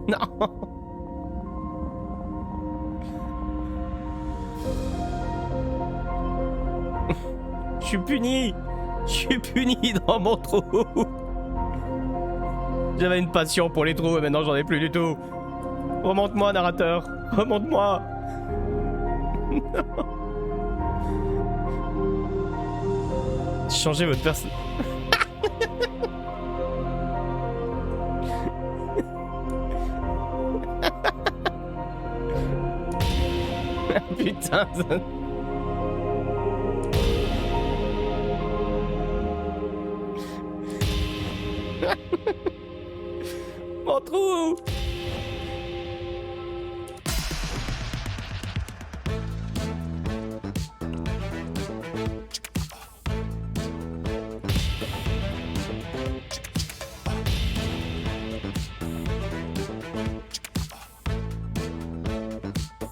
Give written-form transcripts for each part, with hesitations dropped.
Non. Je suis puni. Je suis puni dans mon trou. J'avais une passion pour les trous et maintenant j'en ai plus du tout. Remonte-moi, narrateur. Remonte-moi. Changez votre personne. Putain. Mon trou.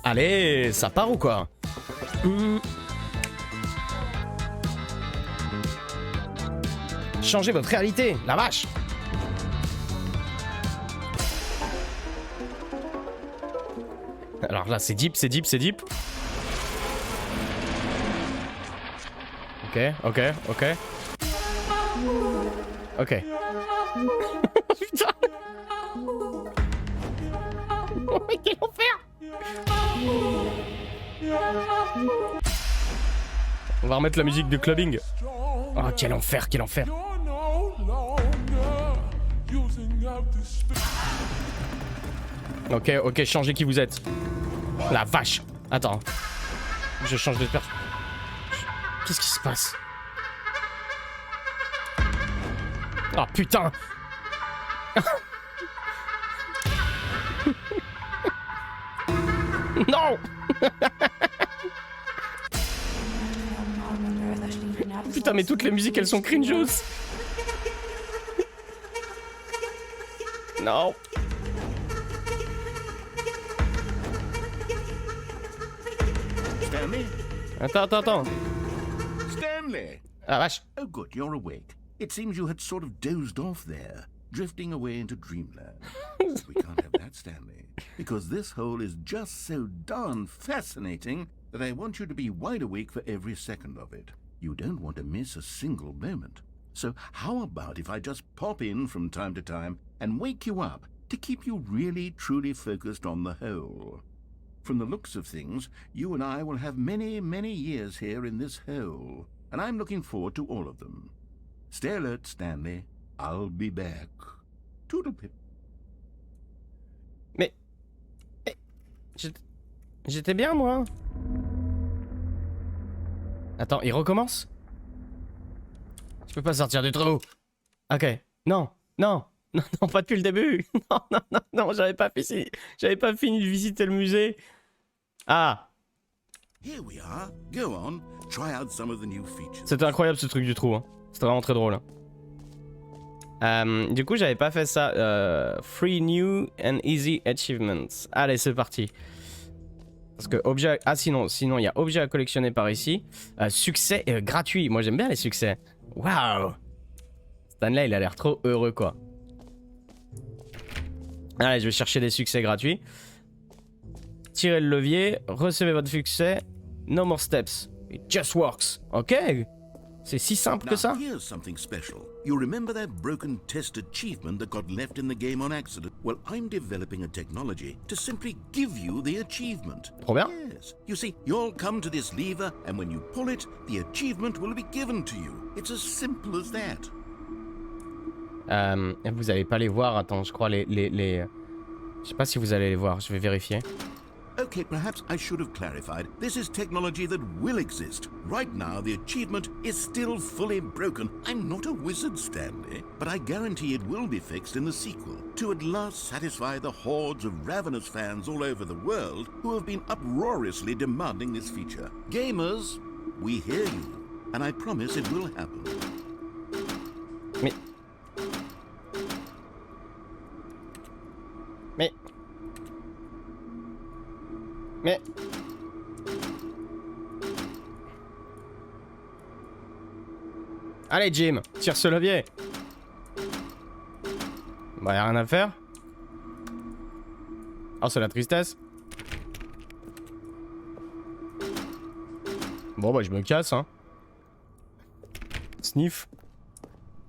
Allez, ça part ou quoi? Changez votre réalité, la vache. Alors là, c'est deep, c'est deep, c'est deep. Ok, ok, ok. Ok. Putain. Oh, mais quel enfer. On va remettre la musique de clubbing. Oh, quel enfer, quel enfer. Ok, ok, changez qui vous êtes. La vache. Attends. Je change de personne. Qu'est-ce qui se passe? Oh putain. Non. Putain, mais toutes les musiques elles sont cringeous. Non. Stanley? Attends. Stanley! Ah vache. Oh good, you're awake. It seems you had sort of dozed off there, drifting away into dreamland. We can't have that, Stanley, because this hole is just so darn fascinating that I want you to be wide awake for every second of it. You don't want to miss a single moment. So how about if I just pop in from time to time and wake you up to keep you really truly focused on the hole? From the looks of things, you and I will have many, many years here in this hole, and I'm looking forward to all of them. Stay alert, Stanley. I'll be back. Toodlepip. Mais j'étais bien moi. Attends, il recommence? Je peux pas sortir du trou. Ok. Non, pas depuis le début. Non, j'avais pas fini de visiter le musée. Ah. Here we are. Go on. Try out some of the new features. C'était incroyable ce truc du trou. Hein. C'était vraiment très drôle. Hein. Du coup, j'avais pas fait ça. Free new and easy achievements. Allez, c'est parti. Parce que objet... Ah sinon il y a objet à collectionner par ici. Succès gratuit. Moi j'aime bien les succès. Waouh. Stanley il a l'air trop heureux quoi. Allez, je vais chercher des succès gratuits. Tirez le levier, recevez votre succès. No more steps. It just works. Ok. C'est si simple que ça. Now, here's something special. You remember that broken test achievement that got left in the game on accident? Well, I'm developing a technology to simply give you the achievement. Trop bien. Yes. You see, you'll come to this lever, and when you pull it, the achievement will be given to you. It's as simple as that. Vous allez pas les voir. Attends, je crois les... Je sais pas si vous allez les voir. Je vais vérifier. Okay, perhaps I should have clarified. This is technology that will exist. Right now, the achievement is still fully broken. I'm not a wizard, Stanley, but I guarantee it will be fixed in the sequel to at last satisfy the hordes of ravenous fans all over the world who have been uproariously demanding this feature. Gamers, we hear you, and I promise it will happen. Mais... Allez Jim, tire ce levier. Bah y'a rien à faire. Oh c'est la tristesse. Bon bah je me casse hein. Sniff.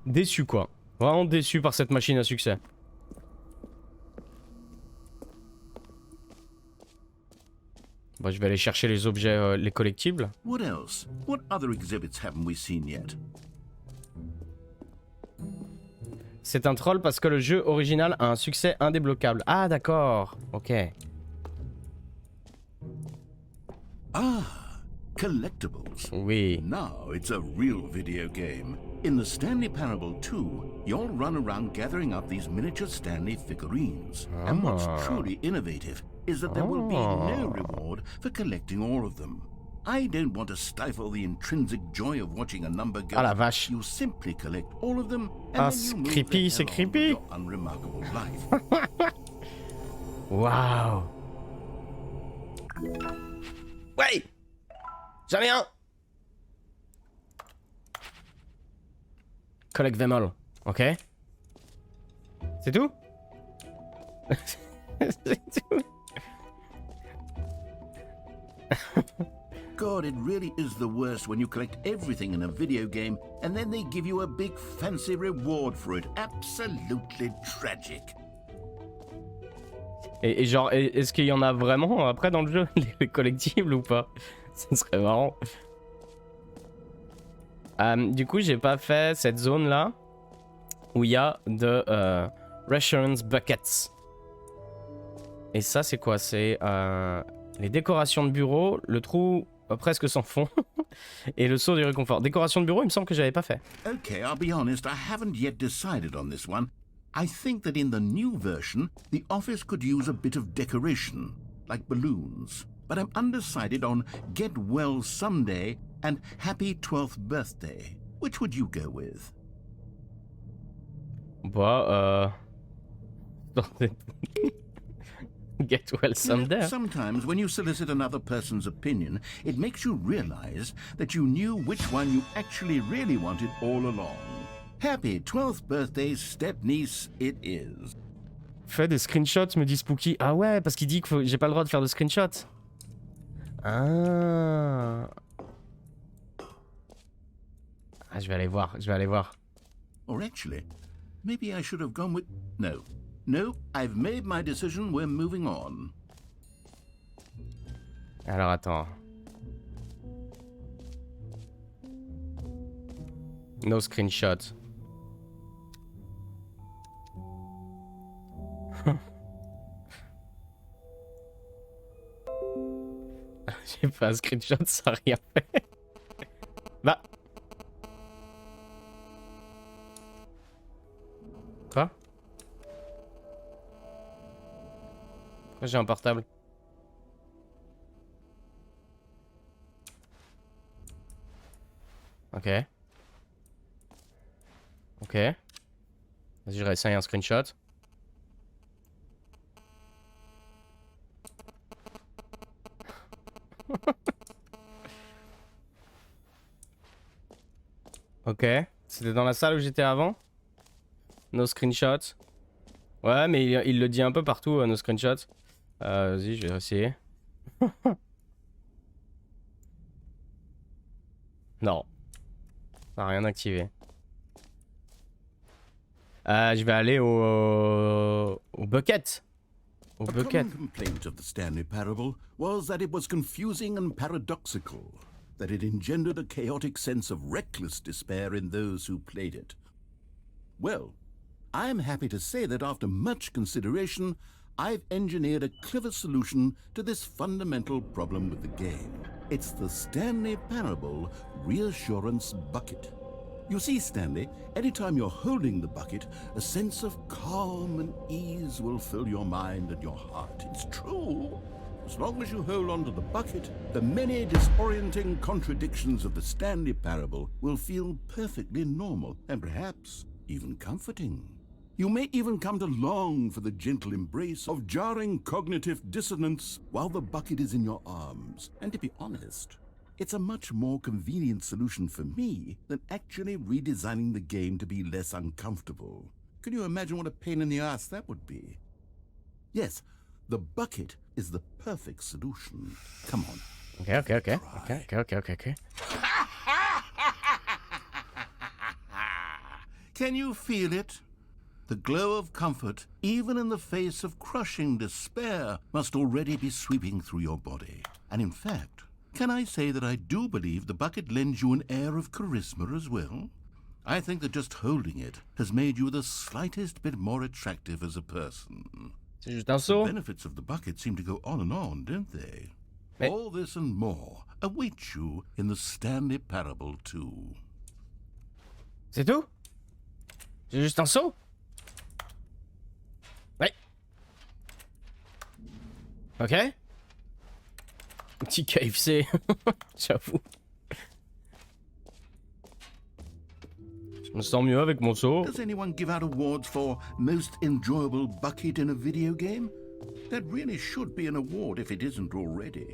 Déçu quoi. Vraiment déçu par cette machine à succès. Bah je vais aller chercher les objets, les collectibles. What else? What other exhibits haven't we seen yet? C'est un troll parce que le jeu original a un succès indébloquable. Ah d'accord, ok. Ah, collectibles. Oui. Now it's a real video game. In the Stanley Parable 2, you'll run around gathering up these miniature Stanley figurines. And what's truly innovative is that there will be no reward for collecting all of them. I don't want to stifle the intrinsic joy of watching a number go. Ah la vache. You simply collect all of them and Ah then you c'est move creepy, c'est the hell on with creepy. your unremarkable life. Waouh. Ouais. J'en ai un. Collect them all. Ok. C'est tout? C'est tout. God, it really is the worst when you collect everything in a video game and then they give you a big fancy reward for it. Absolutely tragic. Et genre, est-ce qu'il y en a vraiment après dans le jeu, les collectibles ou pas? Ça serait marrant. Du coup, j'ai pas fait cette zone là où il y a de Reassurance Buckets. Et ça, c'est quoi? C'est les décorations de bureau, le trou presque sans fond et le saut du réconfort. Décoration de bureau, il me semble que j'avais pas fait. Okay, I'll be honest, I haven't yet decided on this one. I think that in the new version, the office could use a bit of decoration, like balloons. But I'm undecided on Get Well Someday and Happy 12th Birthday. Which would you go with? Bah, Get Well Someday. You know, sometimes when you solicit another person's opinion, it makes you realize that you knew which one you actually really wanted all along. Happy 12th birthday, step-niece, it is. Fais des screenshots, me dit Spooky. Ah ouais, parce qu'il dit que j'ai pas le droit de faire de screenshots. Ah. Ah, je vais aller voir, je vais aller voir. Or actually, maybe I should have gone with... No. No, I've made my decision, we're moving on. Alors attends. No screenshot. J'ai fait un screenshot, ça a rien fait. Bah. Quoi? Pourquoi j'ai un portable? Ok. Ok. Vas-y, je réessaye un screenshot. Ok. C'était dans la salle où j'étais avant? No screenshot. Ouais, mais il le dit un peu partout, no screenshot. Vas-y, je vais essayer. Non. Ça n'a rien activé. Je vais aller au bucket. Au A bucket. common complaint of the Stanley Parable was that it was confusing and paradoxical, that it engendered a chaotic sense of reckless despair in those who played it. Well, I am happy to say that after much consideration, I've engineered a clever solution to this fundamental problem with the game. It's the Stanley Parable Reassurance Bucket. You see, Stanley, anytime you're holding the bucket, a sense of calm and ease will fill your mind and your heart. It's true. As long as you hold on to the bucket, the many disorienting contradictions of the Stanley Parable will feel perfectly normal and perhaps even comforting. You may even come to long for the gentle embrace of jarring cognitive dissonance while the bucket is in your arms. And to be honest, it's a much more convenient solution for me than actually redesigning the game to be less uncomfortable. Can you imagine what a pain in the ass that would be? Yes, the bucket is the perfect solution. Come on. Ok. Can you feel it? The glow of comfort, even in the face of crushing despair, must already be sweeping through your body. And in fact, can I say that I do believe the bucket lends you an air of charisma as well? I think that just holding it has made you the slightest bit more attractive as a person. C'est juste un The seau. benefits of the bucket seem to go on, don't they? Mais- All this and more await you in the Stanley Parable 2. C'est tout? C'est juste un seau? Ouais. Ok. Petit KFC, j'avoue. Je me sens mieux avec mon seau. Does anyone give out awards for most enjoyable bucket in a video game? That really should be an award if it isn't already.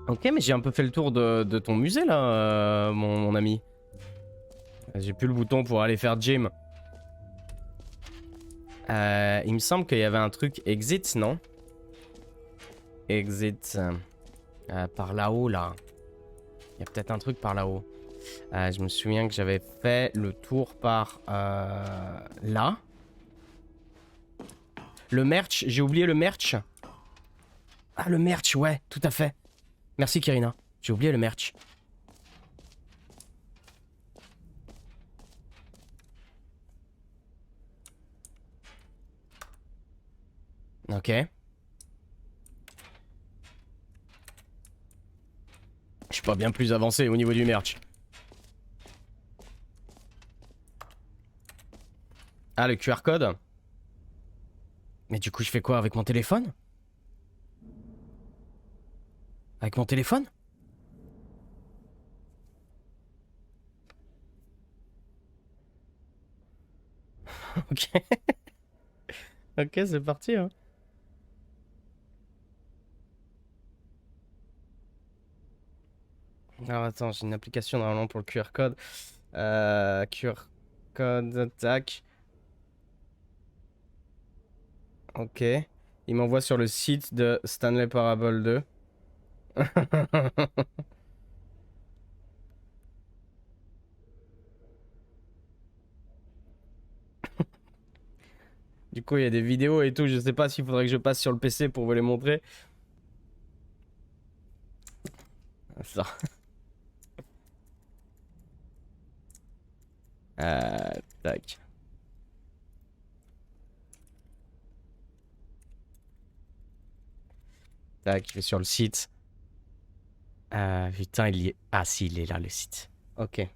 Ok, mais j'ai un peu fait le tour de ton musée là, mon ami. J'ai plus le bouton pour aller faire gym. Il me semble qu'il y avait un truc exit, non? Exit. Par là-haut, là. Il y a peut-être un truc par là-haut. Je me souviens que j'avais fait le tour par là. Le merch, j'ai oublié le merch. Ah, le merch, ouais, tout à fait. Merci, Kirina. J'ai oublié le merch. Ok. Je suis pas bien plus avancé au niveau du merch. Ah, le QR code. Mais du coup, je fais quoi avec mon téléphone? Avec mon téléphone? Ok. Ok, c'est parti, hein. Alors attends, j'ai une application normalement pour le QR code. QR code, tac. Ok. Il m'envoie sur le site de Stanley Parable 2. Du coup, il y a des vidéos et tout. Je sais pas s'il faudrait que je passe sur le PC pour vous les montrer. Ça. Tac. Tac, je vais sur le site. Putain, il y est... Ah si, il est là, le site. Ok.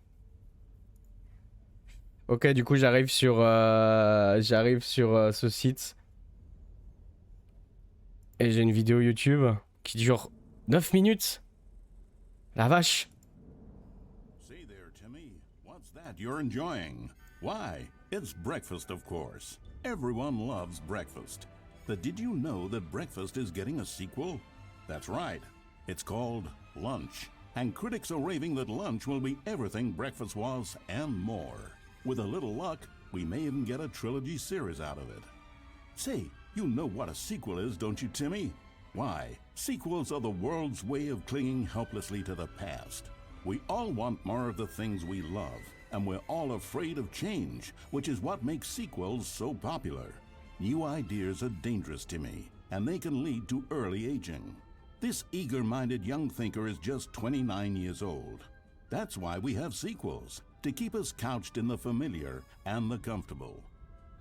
Ok, du coup, j'arrive sur ce site. Et j'ai une vidéo YouTube qui dure 9 minutes. La vache. See there, Timmy. What's that you're enjoying? Why, it's breakfast, of course. Everyone loves breakfast. But did you know that breakfast is getting a sequel? That's right. It's called Lunch. And critics are raving that lunch will be everything breakfast was and more. With a little luck, we may even get a trilogy series out of it. Say, you know what a sequel is, don't you, Timmy? Why, sequels are the world's way of clinging helplessly to the past. We all want more of the things we love, and we're all afraid of change, which is what makes sequels so popular. New ideas are dangerous, Timmy, and they can lead to early aging. This eager-minded young thinker is just 29 years old. That's why we have sequels, to keep us couched in the familiar and the comfortable.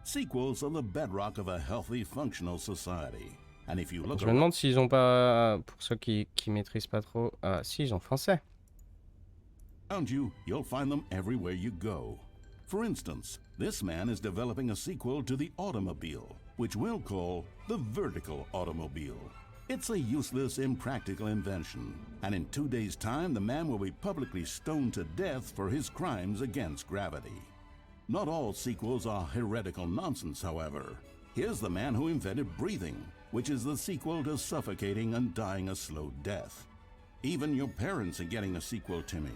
Sequels are the bedrock of a healthy, functional society. And if you look Je me demande s'ils ont pas... Pour ceux qui maîtrisent pas trop... si, ils ont français. around you, you'll find them everywhere you go. For instance, this man is developing a sequel to the automobile, which we'll call the vertical automobile. It's a useless, impractical invention, and in 2 days' time the man will be publicly stoned to death for his crimes against gravity. Not all sequels are heretical nonsense, however. Here's the man who invented breathing, which is the sequel to suffocating and dying a slow death. Even your parents are getting a sequel, Timmy.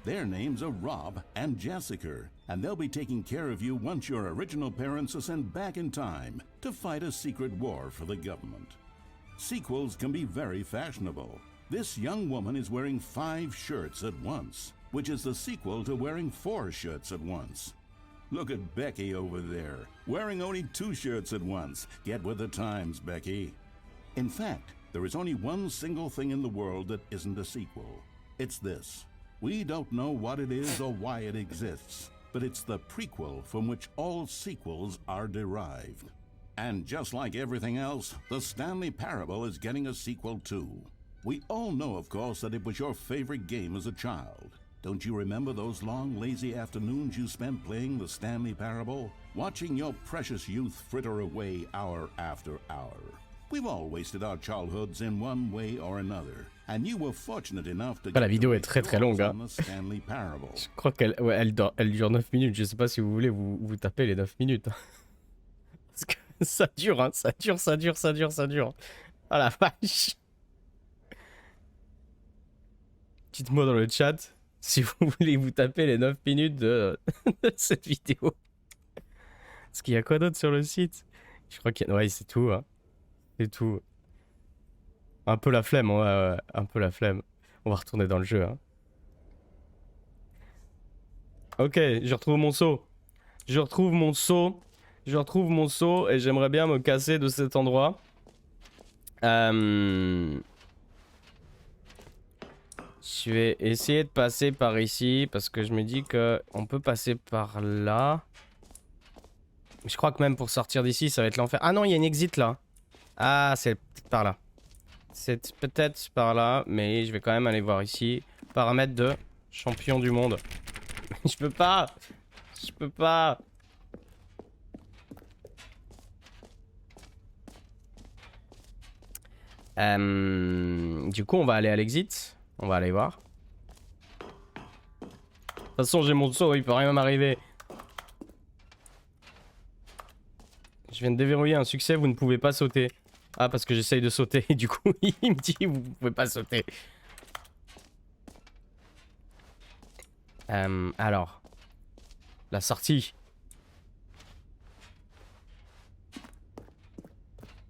Their names are Rob and Jessica, and they'll be taking care of you once your original parents are sent back in time to fight a secret war for the government. Sequels can be very fashionable. This young woman is wearing 5 shirts at once, which is the sequel to wearing 4 shirts at once. Look at Becky over there, wearing only 2 shirts at once. Get with the times, Becky. In fact, there is only one single thing in the world that isn't a sequel. It's this. We don't know what it is or why it exists, but it's the prequel from which all sequels are derived. And just like everything else, the Stanley Parable is getting a sequel too. We all know, of course, that it was your favorite game as a child. Don't you remember those long, lazy afternoons you spent playing the Stanley Parable? Watching your precious youth fritter away hour after hour. We've all wasted our childhoods in one way or another. And you were fortunate enough to la vidéo est très longue, hein. Stanley Parable. Je crois qu'elle elle dure 9 minutes. Je sais pas si vous voulez vous taper les 9 minutes. Parce que ça dure, hein. Ça dure. Ah la vache. Dites-moi dans le chat si vous voulez vous taper les 9 minutes de cette vidéo. Parce qu'il y a quoi d'autre sur le site? Je crois qu'il y a... Ouais, c'est tout, hein. C'est tout. Un peu la flemme, ouais, un peu la flemme. On va retourner dans le jeu, hein. Ok, je retrouve mon seau. Je retrouve mon seau et j'aimerais bien me casser de cet endroit. Je vais essayer de passer par ici parce que je me dis que on peut passer par là. Je crois que même pour sortir d'ici, ça va être l'enfer. Ah non, il y a une exit là. Ah, c'est peut-être par là. C'est peut-être par là, mais je vais quand même aller voir ici. Paramètres de champion du monde. Je peux pas. Du coup, on va aller à l'exit. On va aller voir. De toute façon, j'ai mon saut, il peut rien m'arriver. Je viens de déverrouiller un succès, vous ne pouvez pas sauter. Ah, parce que j'essaye de sauter, et du coup, il me dit, vous pouvez pas sauter. Alors. La sortie.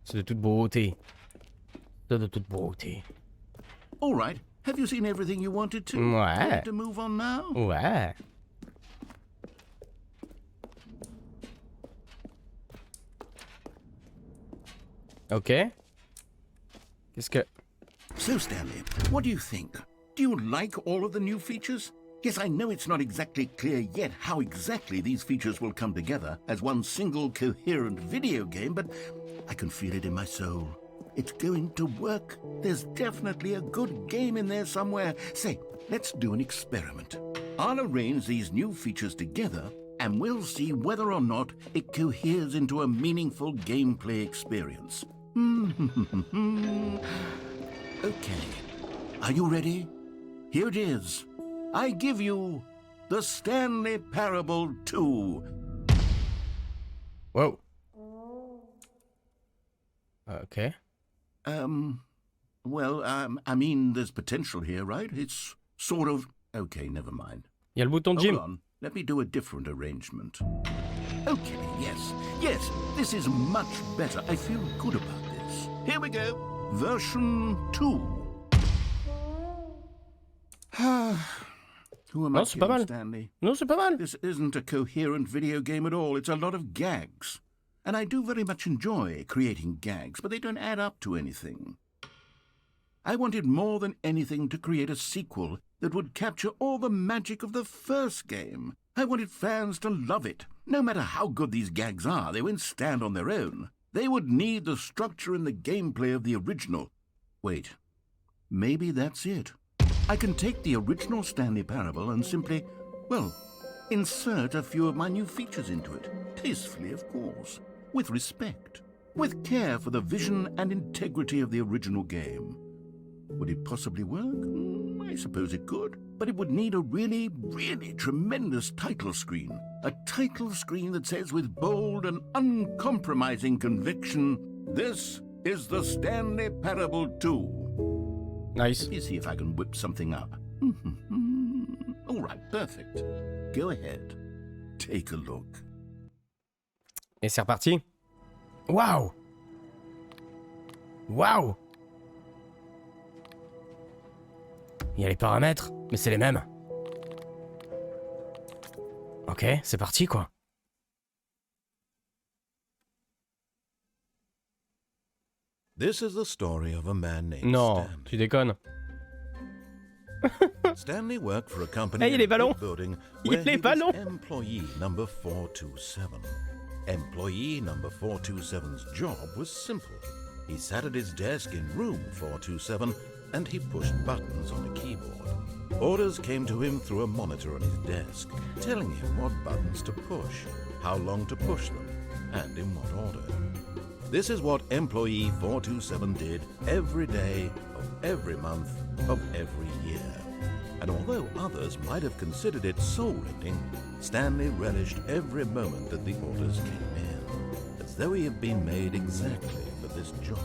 C'est de toute beauté. C'est de toute beauté. All right. Have you seen everything you wanted to? Ouais. Want to move on now? Ouais. Ok. Qu'est-ce que... So, Stanley, what do you think? Do you like all of the new features? Yes, I know it's not exactly clear yet how exactly these features will come together as one single coherent video game, but I can feel it in my soul. It's going to work. There's definitely a good game in there somewhere. Say, let's do an experiment. I'll arrange these new features together and we'll see whether or not it coheres into a meaningful gameplay experience. Okay. Are you ready? Here it is. I give you the Stanley Parable 2. Whoa. Okay. Well, I mean, there's potential here, right? It's sort of... Okay, never mind. Il y a le bouton gym. Hold on. Let me do a different arrangement. Okay, yes, this is much better. I feel good about this. Here we go. Version 2. Who am I kidding, Stanley? Non, c'est pas mal. This isn't a coherent video game at all. It's a lot of gags. And I do very much enjoy creating gags, but they don't add up to anything. I wanted more than anything to create a sequel that would capture all the magic of the first game. I wanted fans to love it. No matter how good these gags are, they won't stand on their own. They would need the structure and the gameplay of the original. Wait, maybe that's it. I can take the original Stanley Parable and simply, well, insert a few of my new features into it. Tastefully, of course. With respect. With care for the vision and integrity of the original game. Would it possibly work? I suppose it could. But it would need a really, really tremendous title screen. A title screen that says with bold and uncompromising conviction, "This is the Stanley Parable 2. Nice. Let me see if I can whip something up. All right, perfect. Go ahead. Take a look. Et c'est reparti. Waouh! Waouh! Il y a les paramètres, mais c'est les mêmes. Ok, c'est parti quoi. This is the story of a man named Non, Stanley. tu déconnes. Stanley worked for a company Hey, il y a les in a ballons. big building Il y a where les he was ballons. employee number 427. Employee number 427's job was simple. He sat at his desk in room 427 and he pushed buttons on a keyboard. Orders came to him through a monitor on his desk, telling him what buttons to push, how long to push them, and in what order. This is what employee 427 did every day of every month of every year. And although others might have considered it soul-rending, Stanley relished every moment that the orders came in, as though he had been made exactly for this job.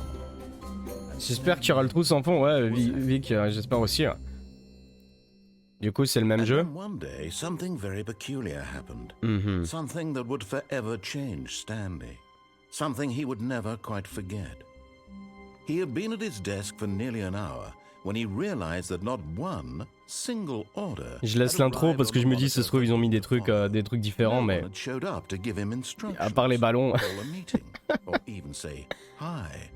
J'espère qu'il y aura le trou sans fond, ouais, Vic, j'espère aussi. Hein. Du coup, c'est le même And jeu. then one day, something very peculiar happened. Mhm. Something that would forever change Stanley. Something he would never quite forget. He had been at his desk for nearly an hour when he realized that not one single order. Je laisse l'intro parce que je me dis, ça se trouve, ils ont mis des trucs différents, mais à part les ballons. Or even say hi.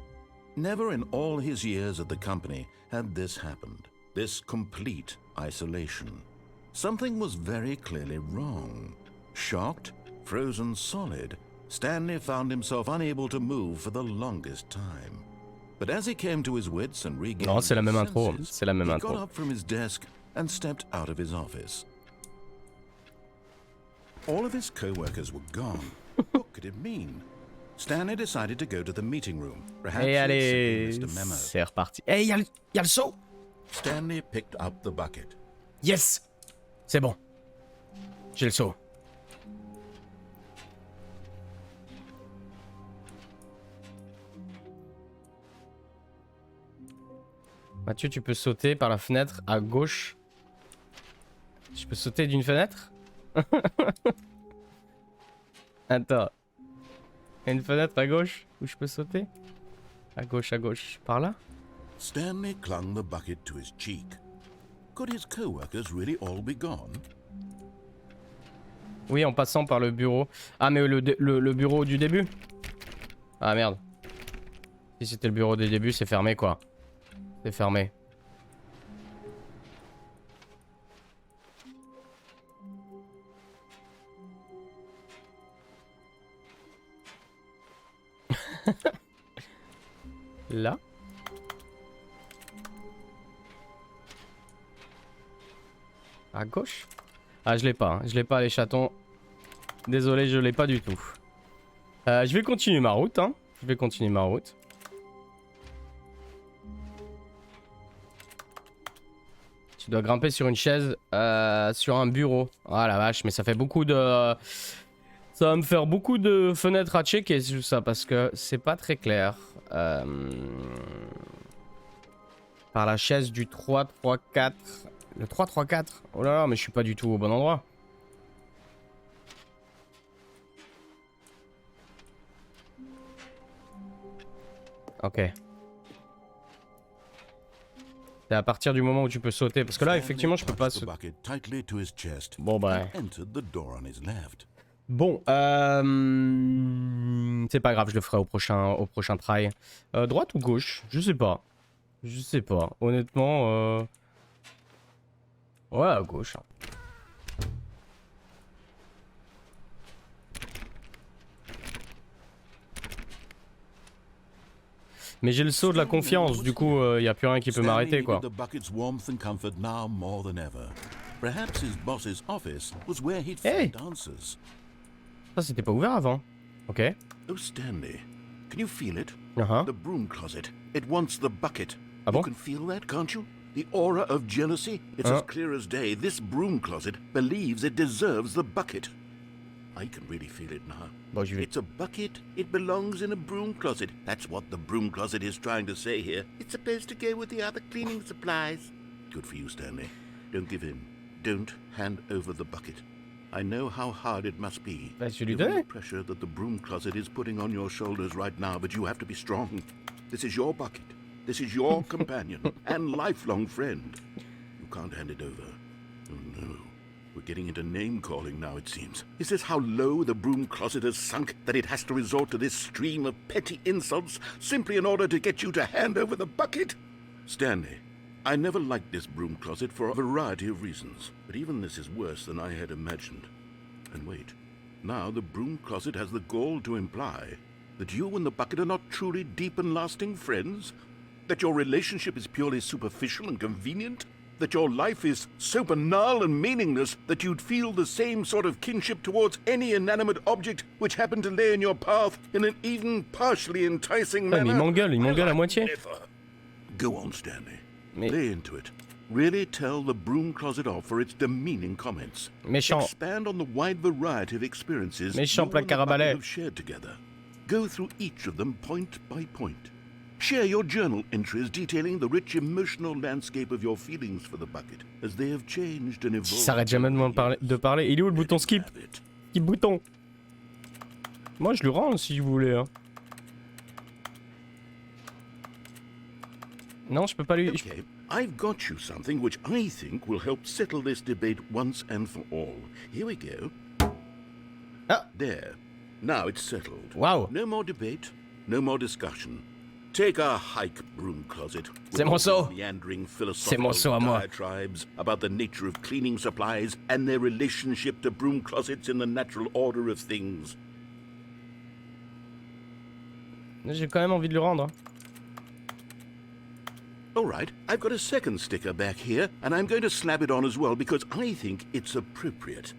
Never in all his years at the company had this happened. This complete isolation. Something was very clearly wrong. Shocked, frozen solid, Stanley found himself unable to move for the longest time. But as he came to his wits and regained Non, c'est la même his intro. senses, C'est la même he intro. got up from his desk and stepped out of his office. All of his co-workers were gone. What could it mean? Stanley decided to go to the meeting room. Perhaps Et he had allez, simply missed a memo. c'est reparti. Eh, il y a le saut. Stanley picked up the bucket. Yes. C'est bon. J'ai le saut. Mathieu, tu peux sauter par la fenêtre à gauche. Je peux sauter d'une fenêtre? Attends. Il y a une fenêtre à gauche où je peux sauter? À gauche, par là? Stanley clung the bucket to his cheek. Could his co-workers really all be gone? Oui, en passant par le bureau. Ah, mais le bureau du début? Ah, merde. Si c'était le bureau du début, c'est fermé, quoi. C'est fermé. Là. À gauche. Ah, je l'ai pas. Hein. Je l'ai pas, les chatons. Désolé, je l'ai pas du tout. Je vais continuer ma route. Hein. Je vais continuer ma route. Tu dois grimper sur une chaise, sur un bureau. Ah la vache, mais ça fait beaucoup de... Ça va me faire beaucoup de fenêtres à checker tout ça, parce que c'est pas très clair. Par la chaise du 3-3-4. Le 3-3-4. Oh là là, mais je suis pas du tout au bon endroit. Ok. C'est à partir du moment où tu peux sauter. Parce que là, effectivement, je peux pas sauter. Bon, bah. Bon, c'est pas grave, je le ferai au prochain try. Droite ou gauche? Je sais pas. Je sais pas. Honnêtement, ouais, à gauche. Mais j'ai le saut de la confiance, du coup, y a plus rien qui peut m'arrêter, quoi. Hey! Ça, c'était pas ouvert avant. Ok. Oh, Stanley, can you feel it? Uh-huh. The broom closet. It wants the bucket. Ah bon? You can feel that, can't you? The aura of jealousy. It's as clear as day. This broom closet believes it deserves the bucket. I can really feel it now. Bon, je vais... It's a bucket. It belongs in a broom closet. That's what the broom closet is trying to say here. It's supposed to go with the other cleaning supplies. Good for you, Stanley. Don't give in. don't hand over the bucket. I know how hard it must be, Bah, tu lui given donnes. the pressure that the broom closet is putting on your shoulders right now, but you have to be strong. This is your bucket. This is your companion and lifelong friend. You can't hand it over. Oh no. We're getting into name-calling now, it seems. Is this how low the broom closet has sunk, that it has to resort to this stream of petty insults simply in order to get you to hand over the bucket? Stanley, I never liked this broom closet for a variety of reasons, but even this is worse than I had imagined. And wait, now the broom closet has the gall to imply that you and the bucket are not truly deep and lasting friends? That your relationship is purely superficial and convenient? That your life is so banal and meaningless that you'd feel the same sort of kinship towards any inanimate object which happened to lay in your path in an even partially enticing Ouais, mais manner? il m'engueule à moitié. Never. Go on, Stanley. Mais- Lay into it. Really tell the broom closet off for its demeaning comments. Méchant. Expand on the wide variety of experiences Méchant you and the placard à bucket balai. have shared together. Go through each of them point by point. Share your journal entries detailing the rich emotional landscape of your feelings for the bucket as they have changed and evolved. Il s'arrête jamais de parler. Il est où le bouton skip? Skip bouton. Moi je le rends si vous voulez. Hein. Non, je peux pas lui. Okay, I've got you something which I think will help settle this debate once and for all. Here we go. Ah. There. Now it's settled. Wow. No more debate, no more discussion. Take a hike, broom closet. C'est mon saut. Meandering C'est mon saut à philosophical moi. diatribes about the nature of cleaning supplies and their relationship to broom closets in the natural order of things. J'ai quand même envie de le rendre. Hein. All right, I've got a second sticker back here, and I'm going to slap it on as well because I think it's appropriate.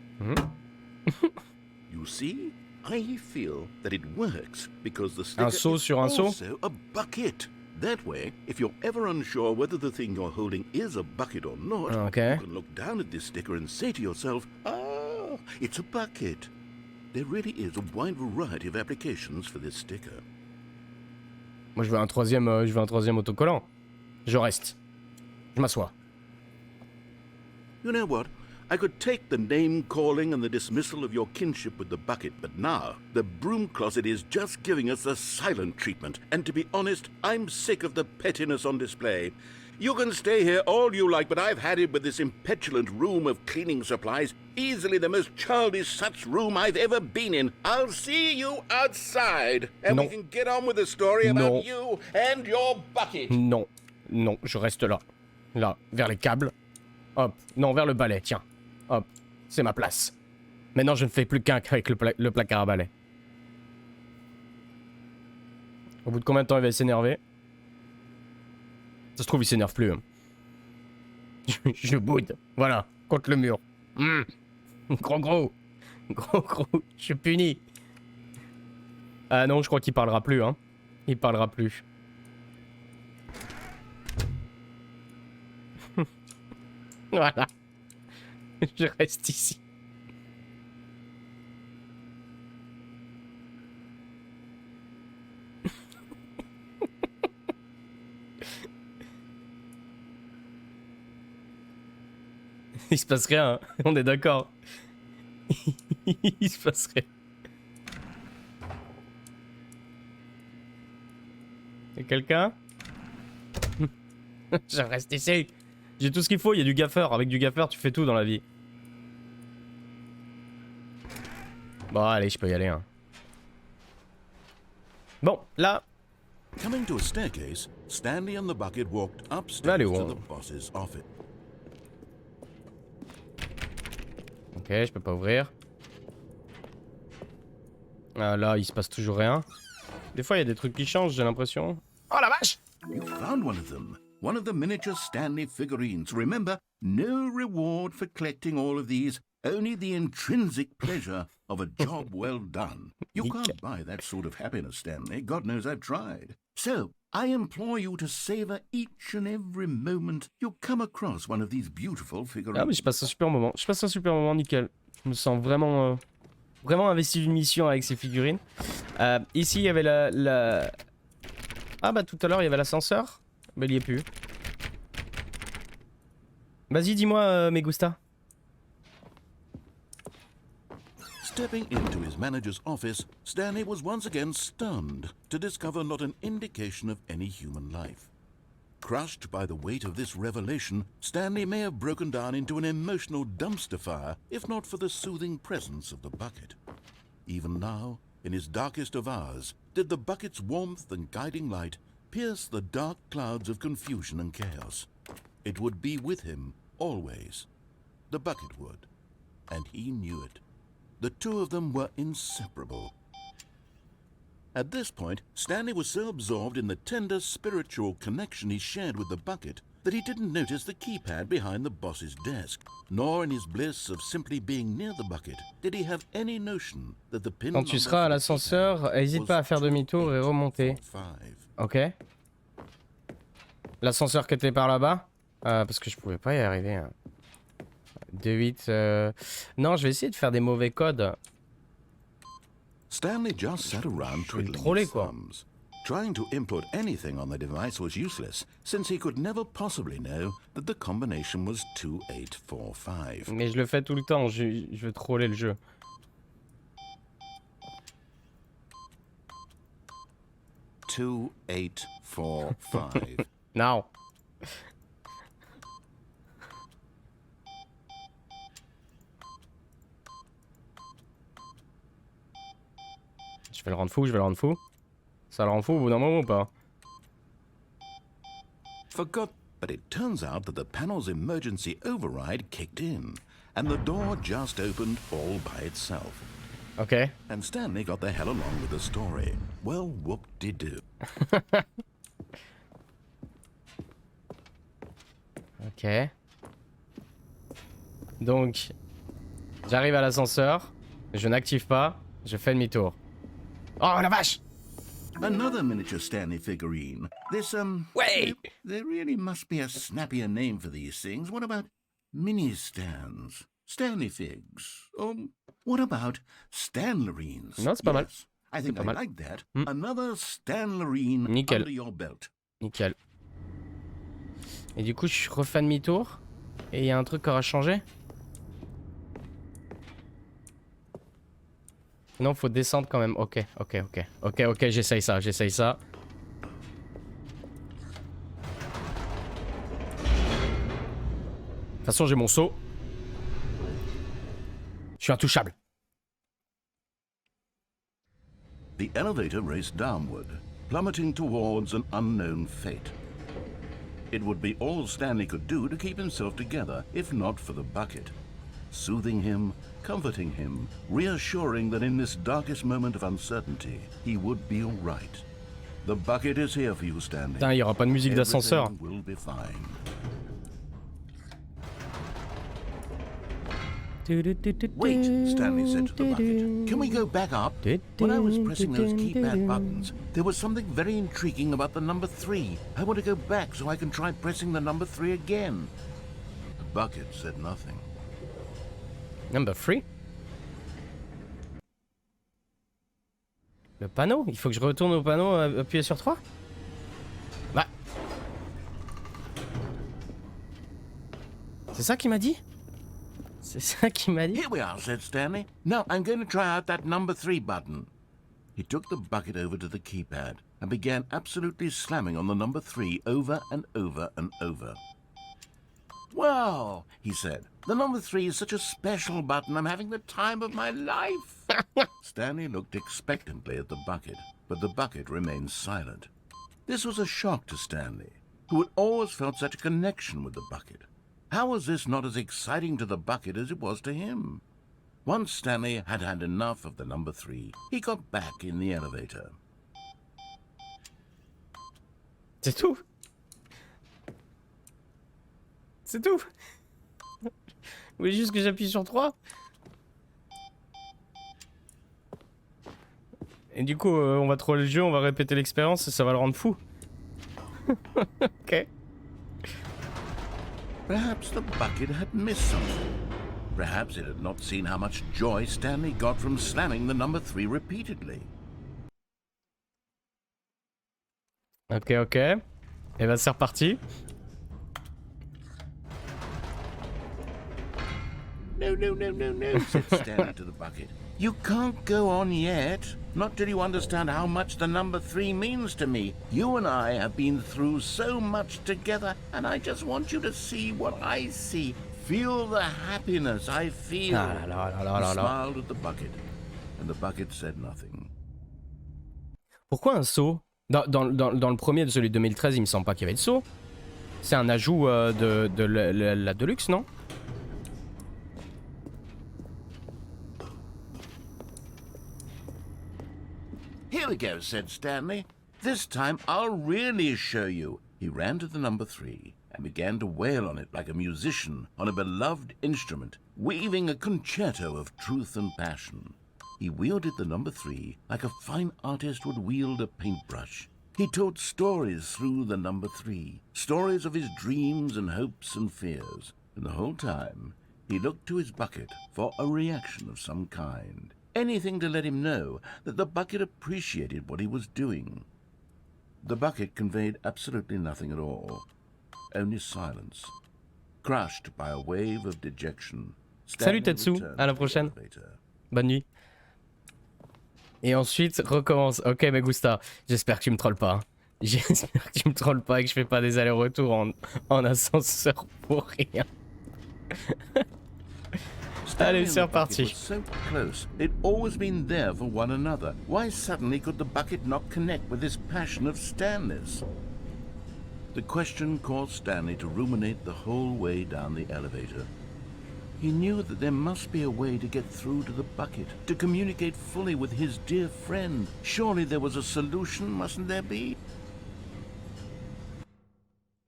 You see? I feel that it works because the sticker Un seau sur un is seau? also a bucket. That way, if you're ever unsure whether the thing you're holding is a bucket or not, Okay. you can look down at this sticker and say to yourself, ah, it's a bucket. There really is a wide variety of applications for this sticker. Moi je veux un troisième autocollant. Je reste. Je m'assois. You know what? I could take the name-calling and the dismissal of your kinship with the bucket, but now the broom closet is just giving us the silent treatment. And to be honest, I'm sick of the pettiness on display. You can stay here all you like, but I've had it with this impetulant room of cleaning supplies. Easily the most childish such room I've ever been in. I'll see you outside, and Non. we can get on with the story Non. about you and your bucket. Non. Non, je reste là. Là, vers les câbles. Hop. Non, vers le balai, tiens. Hop. C'est ma place. Maintenant, je ne fais plus qu'un avec le placard à balai. Au bout de combien de temps il va s'énerver? Ça se trouve, il s'énerve plus. Hein. Je boude. Voilà. Contre le mur. Gros. Je suis puni. Ah non, je crois qu'il parlera plus. Hein. Il parlera plus. Voilà. Je reste ici. Il se passe rien, hein. On est d'accord. Il se passe rien. Y'a quelqu'un? Je reste ici. J'ai tout ce qu'il faut, il y a du gaffeur. Avec du gaffeur, tu fais tout dans la vie. Bon, allez, je peux y aller. Hein. Bon, là. Coming to a staircase, Stanley and the bucket walked upstairs Allez, to wow. the boss's office. Ok, je peux pas ouvrir. Ah, là, il se passe toujours rien. Des fois, il y a des trucs qui changent, j'ai l'impression. Oh la vache! You found one of them. One of the miniature Stanley figurines. Remember, no reward for collecting all of these. Only the intrinsic pleasure of a job well done. You can't buy that sort of happiness, Stanley. God knows I've tried. So, I implore you to savor each and every moment you come across one of these beautiful figurines. Ah, mais je passe un super moment. Je passe un super moment, nickel. Je me sens vraiment... vraiment investi d'une mission avec ces figurines. Ici, il y avait la... Ah bah tout à l'heure, il y avait l'ascenseur. Bah il y est plus. Vas-y, dis-moi, Megusta. Stepping into his manager's office, Stanley was once again stunned to discover not an indication of any human life. Crushed by the weight of this revelation, Stanley may have broken down into an emotional dumpster fire if not for the soothing presence of the bucket. Even now, in his darkest of hours, did the bucket's warmth and guiding light pierce the dark clouds of confusion and chaos. It would be with him, always. The bucket would. And he knew it. The two of them were inseparable. At this point, Stanley was so absorbed in the tender spiritual connection he shared with the bucket that he didn't notice the keypad behind the boss's desk, nor in his bliss of simply being near the bucket did he have any notion that the pin. Quand tu seras à l'ascenseur, n'hésite pas à faire demi-tour et remonter. Ok. L'ascenseur qui était par là-bas, parce que je pouvais pas y arriver. Hein. 2-8. Non, je vais essayer de faire des mauvais codes. Stanley just sat around twiddling his thumbs. Trying to input anything on the device was useless, since he could never possibly know that the combination was 2845. Mais je le fais tout le temps, je veux troller le jeu. 2845. Non. Je vais le rendre fou, je vais le rendre fou. Ça le rend fou au bout d'un moment ou pas? Forgot, but it turns out that the panel's emergency override kicked in, and the door just opened all by itself. Ok. And Stanley got the hell along with the story. Well, whoop-de-doo. Ok. Donc, j'arrive à l'ascenseur, je n'active pas, je fais demi-tour. Oh la vache! Another miniature Stanley figurine. This, Wait! There really must be a snappier name for these things. What about mini stands? Stanley figs? Or what about Stanlerines? Non, c'est pas mal. I think I mal. like that. Another Stanlerine Nickel. under your belt. Nickel. Et du coup, je refais demi-tour. Et il y a un truc qui aura changé. Non, faut descendre quand même. Ok, j'essaye ça, j'essaye ça. De toute façon, j'ai mon seau. Je suis intouchable. The elevator raced downward, plummeting towards an unknown fate. It would be all Stanley could do to keep himself together, if not for the bucket. Soothing him, comforting him, reassuring that in this darkest moment of uncertainty, he would be all right. The bucket is here for you, Stanley. Putain, il y aura pas de musique d'ascenseur. Everything will be fine. Wait, Stanley said to the bucket. Can we go back up? When I was pressing those keypad buttons, there was something very intriguing about the number 3. I want to go back so I can try pressing the number 3 again. The bucket said nothing. Number 3. Le panneau? Il faut que je retourne au panneau, appuyer sur 3? Bah. C'est ça qu'il m'a dit? C'est ça qu'il m'a dit? Here we are, said Stanley. Now I'm going to try out that number 3 button. He took the bucket over to the keypad and began absolutely slamming on the number 3 over and over and over. Wow, he said. The number 3 is such a special button. I'm having the time of my life. Stanley looked expectantly at the bucket, but the bucket remained silent. This was a shock to Stanley, who had always felt such a connection with the bucket. How was this not as exciting to the bucket as it was to him? Once Stanley had had enough of the number 3, he got back in the elevator. C'est tout. C'est tout. Vous voulez juste que j'appuie sur 3? Et du coup, on va troller le jeu, on va répéter l'expérience et ça va le rendre fou. Ok. Perhaps the bucket had missed something. Perhaps it had not seen how much joy Stanley got from slamming the number 3 repeatedly. Ok. Et ben c'est reparti. No, no, no, no, no, said Stanley to the bucket. You can't go on yet, not till you understand how much the number 3 means to me. You and I have been through so much together, and I just want you to see what I see. Feel the happiness I feel. He smiled at the bucket, and the bucket said nothing. Pourquoi un saut dans le premier de celui de 2013, il me semble pas qu'il y avait de saut. C'est un ajout de la Deluxe, non? Here we go, said Stanley. This time I'll really show you. He ran to the number 3 and began to wail on it like a musician on a beloved instrument, weaving a concerto of truth and passion. He wielded the number 3 like a fine artist would wield a paintbrush. He told stories through the number 3, stories of his dreams and hopes and fears. And the whole time, he looked to his bucket for a reaction of some kind. Anything to let him know that the bucket appreciated what he was doing. The bucket conveyed absolutely nothing at all, only silence, crushed by a wave of dejection. Salut Tetsu, à la prochaine. Bonne nuit. Et ensuite, recommence. Ok, mais Gusta, j'espère que tu me trolles pas. J'espère que tu me trolles pas et que je fais pas des allers-retours en ascenseur pour rien. Allez, c'est reparti. So close. They'd always been there for one another. Why suddenly could the bucket not connect with this passion of Stanley's? The question caused Stanley to ruminate the whole way down the elevator. He knew that there must be a way to get through to the bucket, to communicate fully with his dear friend. Surely there was a solution, mustn't there be?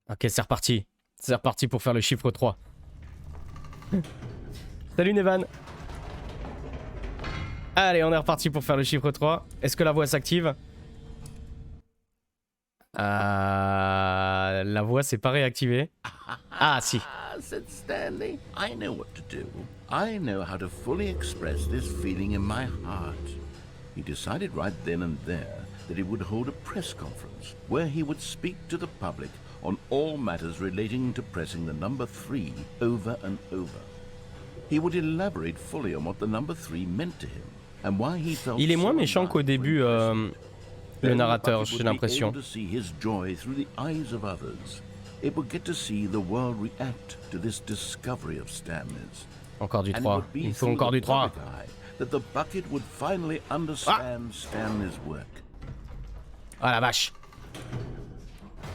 Ok, c'est reparti. C'est reparti pour faire le chiffre 3. Salut Nevan. Allez, on est reparti pour faire le chiffre 3. Est-ce que la voix s'active? La voix s'est pas réactivée. Ah si. Said Stanley. I know what to do. I know how to fully express this feeling in my heart. He decided right then and there that he would hold a press conference where he would speak to the public on all matters relating to pressing the number 3 over and over. He would elaborate fully on what the number 3 meant to him and why he felt. Il est moins méchant qu'au début, le narrateur, j'ai l'impression. It would get to see the world react to this discovery of Stanley's. Encore du 3. Il faut encore du 3. That the bucket would finally understand Stanley's work. Ah la vache.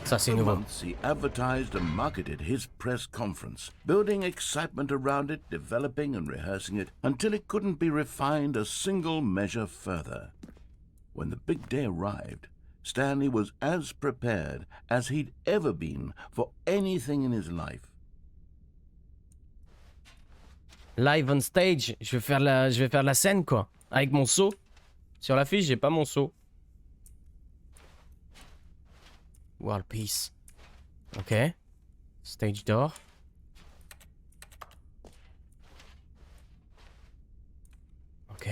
Ça c'est nouveau. For months he advertised and marketed his press conference, building excitement around it, developing and rehearsing it until it couldn't be refined a single measure further. When the big day arrived, Stanley was as prepared as he'd ever been for anything in his life. Live on stage, je vais faire la scène quoi, avec mon seau. Sur la fiche, j'ai pas mon seau. World Peace. Ok. Stage door. Ok.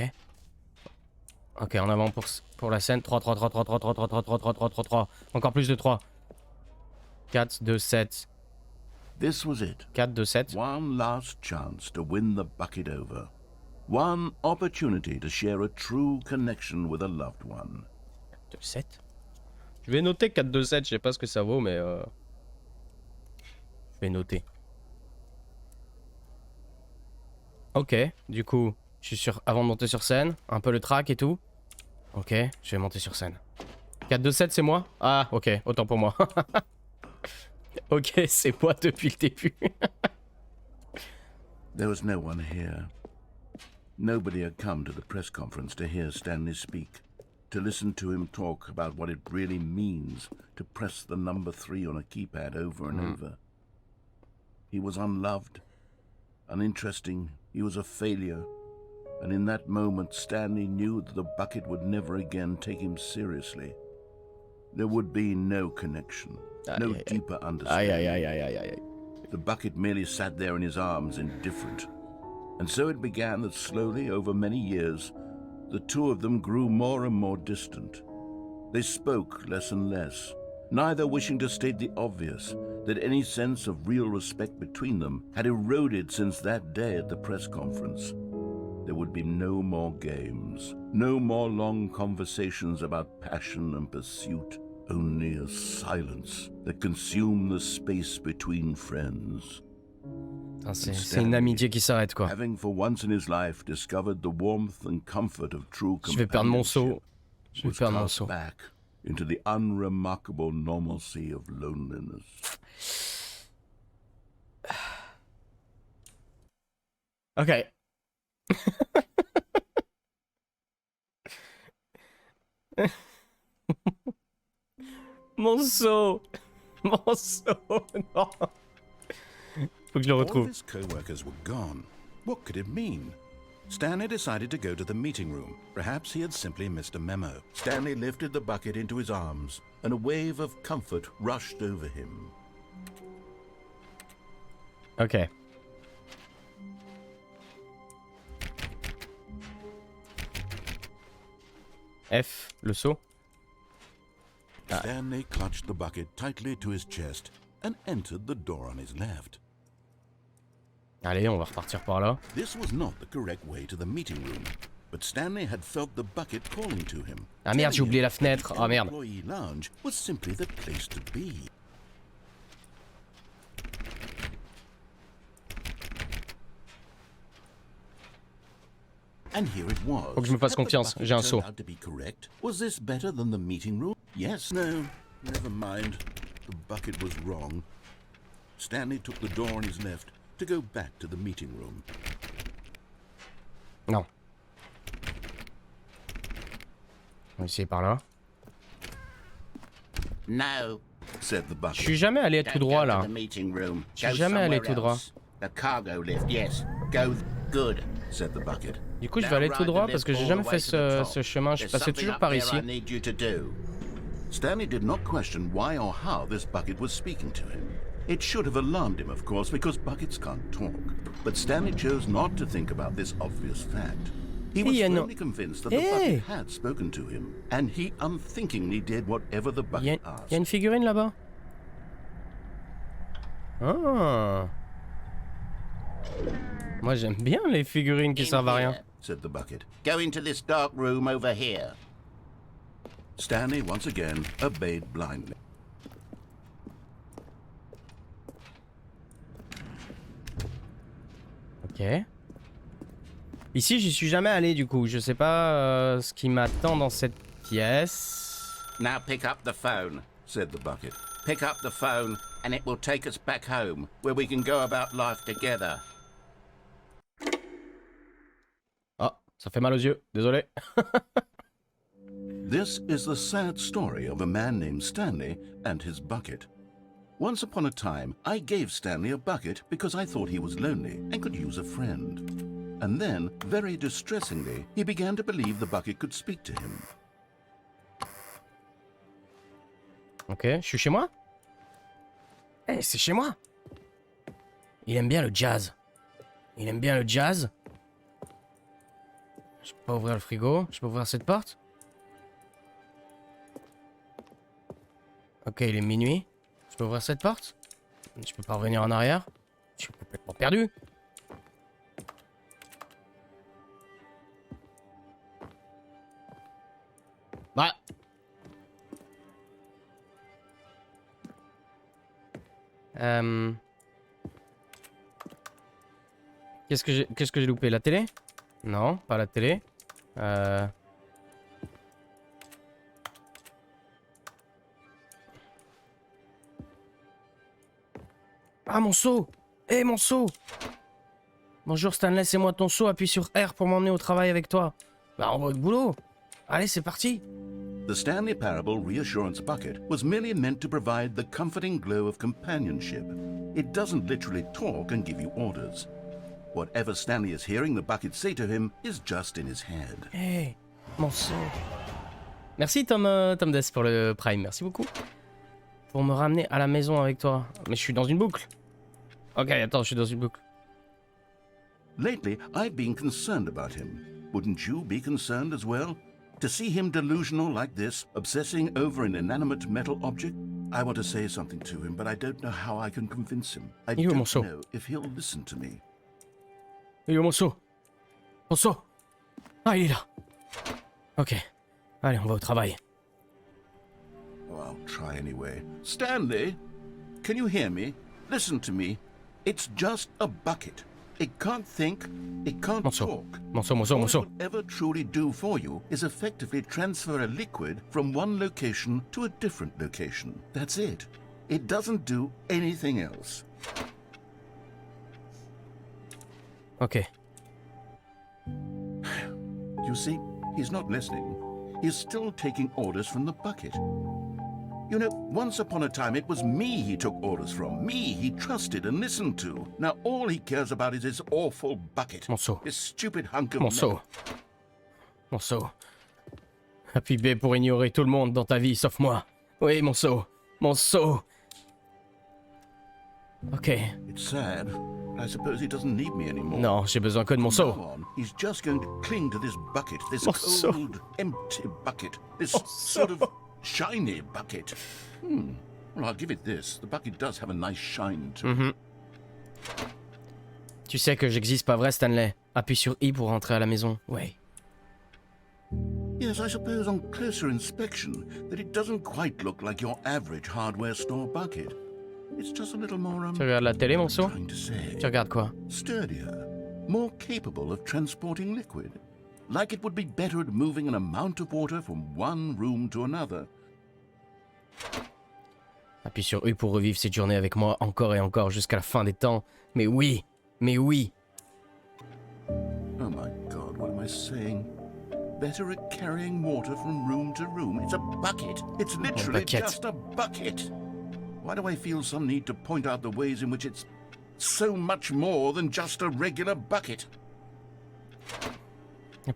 Ok, en avant pour la scène. 3, 3, 3, 3, 3, 3, 3, 3, 3, 3, 3, 3, 3. Encore plus de 3. 4, 2, 7. This was it. 4, 2, 7. One last chance to win the bucket over. One opportunity to share a true connection with a loved one. 2, 7. Je vais noter 4, 2, 7. Je sais pas ce que ça vaut, mais je vais noter. Ok, du coup, je suis sur avant de monter sur scène, un peu le track et tout. Ok, je vais monter sur scène. 4, 2, 7, c'est moi? Ah, ok, autant pour moi. Ok, c'est moi depuis le début. There was no one here. Nobody had come to the press conference to hear Stanley speak, to listen to him talk about what it really means to press the number 3 on a keypad over and over. He was unloved, uninteresting, he was a failure. And in that moment, Stanley knew that the bucket would never again take him seriously. There would be no connection, no deeper understanding. The bucket merely sat there in his arms, indifferent. And so it began that slowly, over many years, the two of them grew more and more distant. They spoke less and less, neither wishing to state the obvious, that any sense of real respect between them had eroded since that day at the press conference. There would be no more games, no more long conversations about passion and pursuit, only a silence that consumed the space between friends. C'est une amitié qui s'arrête, quoi. Having for once in his life discovered the warmth and comfort of true Je vais perdre mon seau. companionship, Je vais was perdre mon cast seau. back into the unremarkable normalcy of loneliness. Ok. Mon seau. Mon seau. Non. Faut que je le All retrouve. of his co-workers were gone. What could it mean? Stanley decided to go to the meeting room. Perhaps he had simply missed a memo. Stanley lifted the bucket into his arms, and a wave of comfort rushed over him. Ok. F, le seau. Stanley clutched the bucket tightly to his chest and entered the door on his left. Allez, on va repartir par là. This was not the correct way to the meeting room, but Stanley had felt the bucket calling to him. Ah merde, j'ai oublié la fenêtre. Ah merde. Employee lounge was simply the place to be. And here it was. Faut que je me fasse Had the confiance, bucket j'ai un turned seau. out to be correct? Was this better than the meeting room? Yes, no, never mind. The bucket was wrong. Stanley took the door on his left to go back to the meeting room. Non. On va essayer par là. No, said the Je bucket. suis jamais allé tout droit là. Je suis jamais allé tout droit. The cargo lift, yes. Go good, said the bucket. Du coup, je vais aller tout droit parce que j'ai jamais fait ce chemin. Je suis passé toujours par ici. Stanley did not question why or how this bucket was speaking to him. It should have alarmed him, of course, because buckets can't talk. But Stanley chose not to think about this obvious fact. He was firmly convinced that the bucket had spoken to him, and he unthinkingly did whatever the bucket asked. Il y a une figurine là-bas. Ah. Moi, j'aime bien les figurines qui servent à rien. Said the bucket. Go into this dark room over here. Stanley once again obeyed blindly. Ok. Ici, j'y suis jamais allé du coup. Je sais pas ce qui m'attend dans cette pièce. Now pick up the phone, said the bucket. Pick up the phone and it will take us back home, where we can go about life together. Ah, ça fait mal aux yeux. Désolé. This is the sad story of a man named Stanley and his bucket. Once upon a time, I gave Stanley a bucket because I thought he was lonely and could use a friend. And then, very distressingly, he began to believe the bucket could speak to him. Ok, je suis chez moi. Eh, c'est chez moi. Il aime bien le jazz. Il aime bien le jazz. Je peux pas ouvrir le frigo. Je peux ouvrir cette porte. Ok, il est minuit. Je peux ouvrir cette porte. Je peux pas revenir en arrière. Je suis complètement perdu. Bah. Qu'est-ce que j'ai loupé? La télé? Non, pas la télé. Ah, mon seau! Eh, mon seau! Bonjour Stanley, c'est moi ton seau. Appuie sur R pour m'emmener au travail avec toi. Bah, on va au boulot. Allez, c'est parti. The Stanley Parable Reassurance Bucket was merely meant to provide the comforting glow of companionship. It doesn't literally talk and give you orders. Whatever Stanley is hearing the bucket say to him is just in his head. Eh, mon seau. Merci Tom Des pour le Prime, merci beaucoup. Pour me ramener à la maison avec toi. Mais je suis dans une boucle. Ok, attends, je suis dans une boucle. Lately, I've been concerned about him. Wouldn't you be concerned as well? To see him delusional like this, obsessing over an inanimate metal object? I want to say something to him, but I don't know how I can convince him. I Il est où, mon don't seau? know if he'll listen to me. Il est où mon seau? Mon seau? Ah, il est là. Ok. Allez, on va au travail. Oh, I'll try anyway. Stanley, can you hear me? Listen to me. It's just a bucket. It can't think, it can't Mon seau. talk. Mon seau, mon seau, All mon it seau. will ever truly do for you is effectively transfer a liquid from one location to a different location. That's it. It doesn't do anything else. Ok. You see, he's not listening. He's still taking orders from the bucket. You know, once upon a time it was me he took orders from. Me he trusted and listened to. Now all he cares about is his awful bucket. Mon seau. This stupid hunk of Mon metal. seau. Mon seau. Appuie B pour ignorer tout le monde dans ta vie, sauf moi. Oui, mon seau. Mon seau. Ok. It's sad. I suppose he doesn't need me anymore. Non, j'ai besoin que de mon From seau. now on, he's just going to cling to this bucket, this Mon seau. cold, empty bucket, this Mon sort seau. of shiny bucket. Well, I'll give it this. The bucket does have a nice shine to it. Tu sais que j'existe pas vrai, Stanley. Appuie sur I pour rentrer à la maison. Ouais. Yes, I suppose on closer inspection that it doesn't quite look like your average hardware store bucket. It's just a little more, Tu regardes la télé, mon seau? trying to say, Tu regardes quoi? sturdier, more capable of transporting liquid. Like it would be better at moving an amount of water from one room to another. Appuie sur U pour revivre cette journée avec moi encore et encore jusqu'à la fin des temps. Mais oui! Mais oui! Oh my God, what am I saying? Better at carrying water from room to room. It's a bucket. It's literally bucket. just a bucket. Why do I feel some need to point out the ways in which it's so much more than just a regular bucket?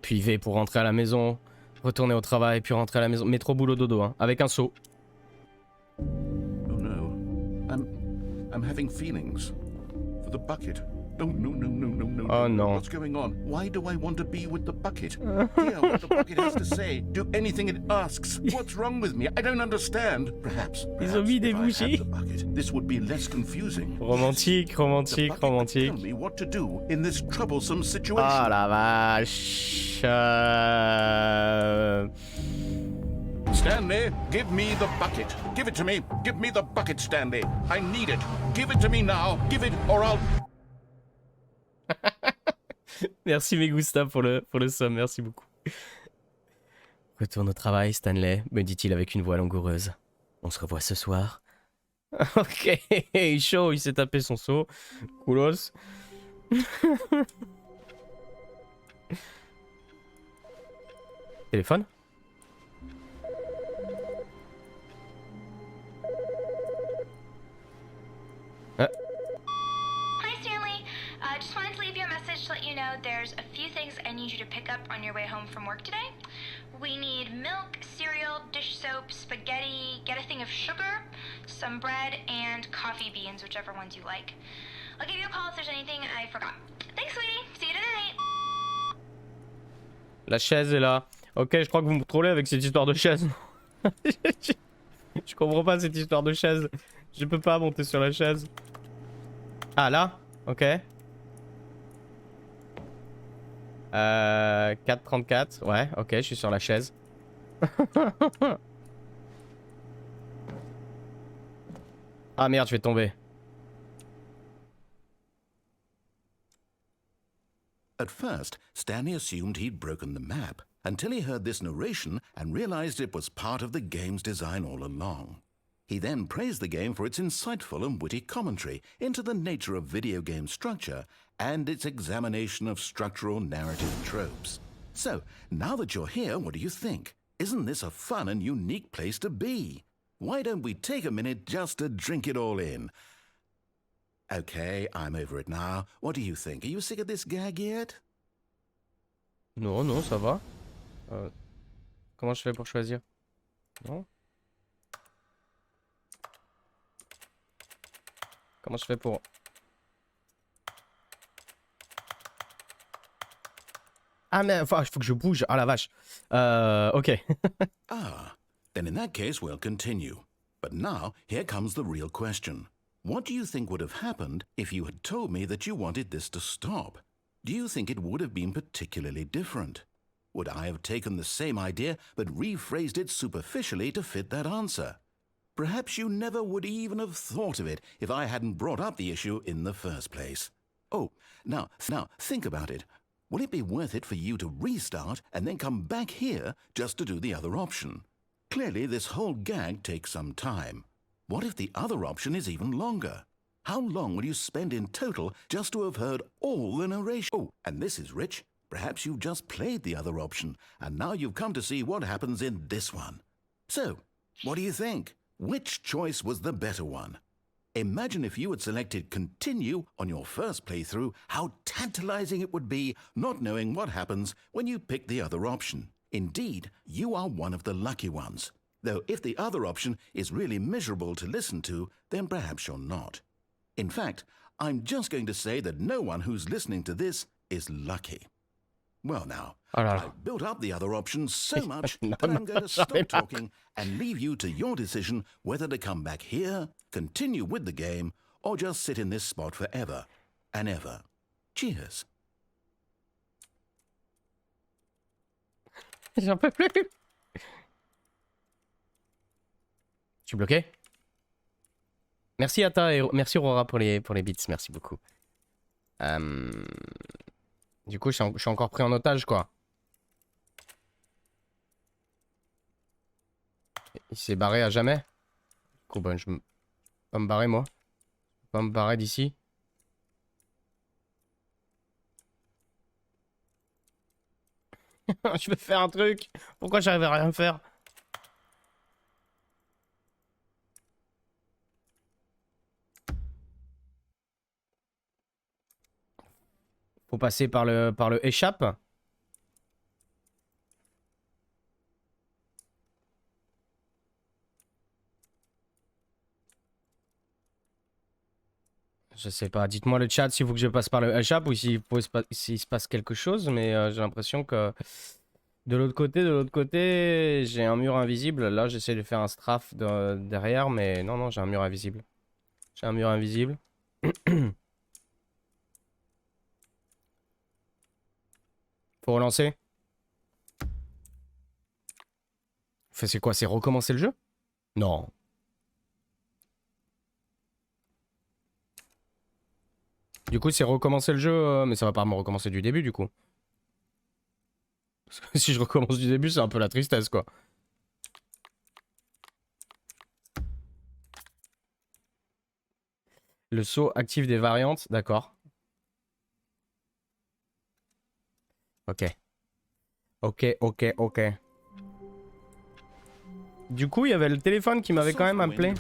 Puis V pour rentrer à la maison, retourner au travail, puis rentrer à la maison. Métro, boulot, dodo, hein, avec un seau. Oh no. I'm having feelings for the bucket. No. Oh no. What's going on? Why do I want to be with the bucket? Hear what the bucket has to say. Do anything it asks. What's wrong with me? I don't understand. Perhaps Ils ont mis des if I had bougies. the bucket, this would be less confusing. Romantique, The romantique, bucket could romantique. tell me what to do in this troublesome situation. Ah la vache. Stanley, give me the bucket. Give it to me. Give me the bucket, Stanley. I need it. Give it to me now. Give it or I'll... Merci Megusta pour le somme, merci beaucoup. Retourne au travail, Stanley, me dit-il avec une voix langoureuse. On se revoit ce soir. Ok, chaud, il s'est tapé son seau. Coolos. Téléphone? Hi, Stanley. Just wanted to leave you a message to let you know there's a few things I need you to pick up on your way home from work today. We need milk, cereal, dish soap, spaghetti, get a thing of sugar, some bread, and coffee beans, whichever ones you like. I'll give you a call if there's anything I forgot. Thanks, sweetie. See you tonight. La chaise est là. Ok, je crois que vous me trollez avec cette histoire de chaise. Je comprends pas cette histoire de chaise. Je peux pas monter sur la chaise. Ah là? Ok. 4,34. Ouais, ok, je suis sur la chaise. Ah merde, je vais tomber. At first, Stanley assumed he'd broken the map until he heard this narration and realized it was part of the game's design all along. He then praised the game for its insightful and witty commentary into the nature of video game structure and its examination of structural narrative tropes. So, now that you're here, what do you think? Isn't this a fun and unique place to be? Why don't we take a minute just to drink it all in? Okay, I'm over it now. What do you think? Are you sick of this gag yet? Non, non, ça va. Comment je fais pour choisir? Non. Comment je fais pour... Ah mais enfin, il faut que je bouge. Ah la vache. Ok. Ah, then in that case we'll continue. But now, here comes the real question. What do you think would have happened if you had told me that you wanted this to stop? Do you think it would have been particularly different? Would I have taken the same idea but rephrased it superficially to fit that answer? Perhaps you never would even have thought of it if I hadn't brought up the issue in the first place. Oh, now think about it. Will it be worth it for you to restart and then come back here just to do the other option? Clearly, this whole gag takes some time. What if the other option is even longer? How long will you spend in total just to have heard all the narration? Oh, and this is rich. Perhaps you've just played the other option, and now you've come to see what happens in this one. So, what do you think? Which choice was the better one? Imagine if you had selected continue on your first playthrough, how tantalizing it would be not knowing what happens when you pick the other option. Indeed, you are one of the lucky ones. Though if the other option is really miserable to listen to, then perhaps you're not. In fact, I'm just going to say that no one who's listening to this is lucky. Well now, I've built up the other options so much that I'm going to stop talking and leave you to your decision whether to come back here, continue with the game, or just sit in this spot forever and ever. Cheers. J'en peux plus. Je suis bloqué. Merci Ata et merci Aurora pour les bits, merci beaucoup. Du coup, je suis encore pris en otage, quoi. Il s'est barré à jamais. Du coup, ben, je vais pas me barrer, moi. Je vais pas me barrer d'ici. Je vais faire un truc. Pourquoi j'arrive à rien faire? Faut passer par le échappe. Je sais pas. Dites-moi le chat s'il faut que je passe par le échappe ou s'il se passe quelque chose. Mais j'ai l'impression que de l'autre côté, j'ai un mur invisible. Là, j'essaie de faire un strafe derrière. Mais non, j'ai un mur invisible. J'ai un mur invisible. Faut relancer. C'est quoi? C'est recommencer le jeu? Non. Du coup, c'est recommencer le jeu, mais ça va pas me recommencer du début, du coup. Parce que si je recommence du début, c'est un peu la tristesse, quoi. Le saut active des variantes, d'accord. Ok. Du coup, il y avait le téléphone qui m'avait quand même appelé.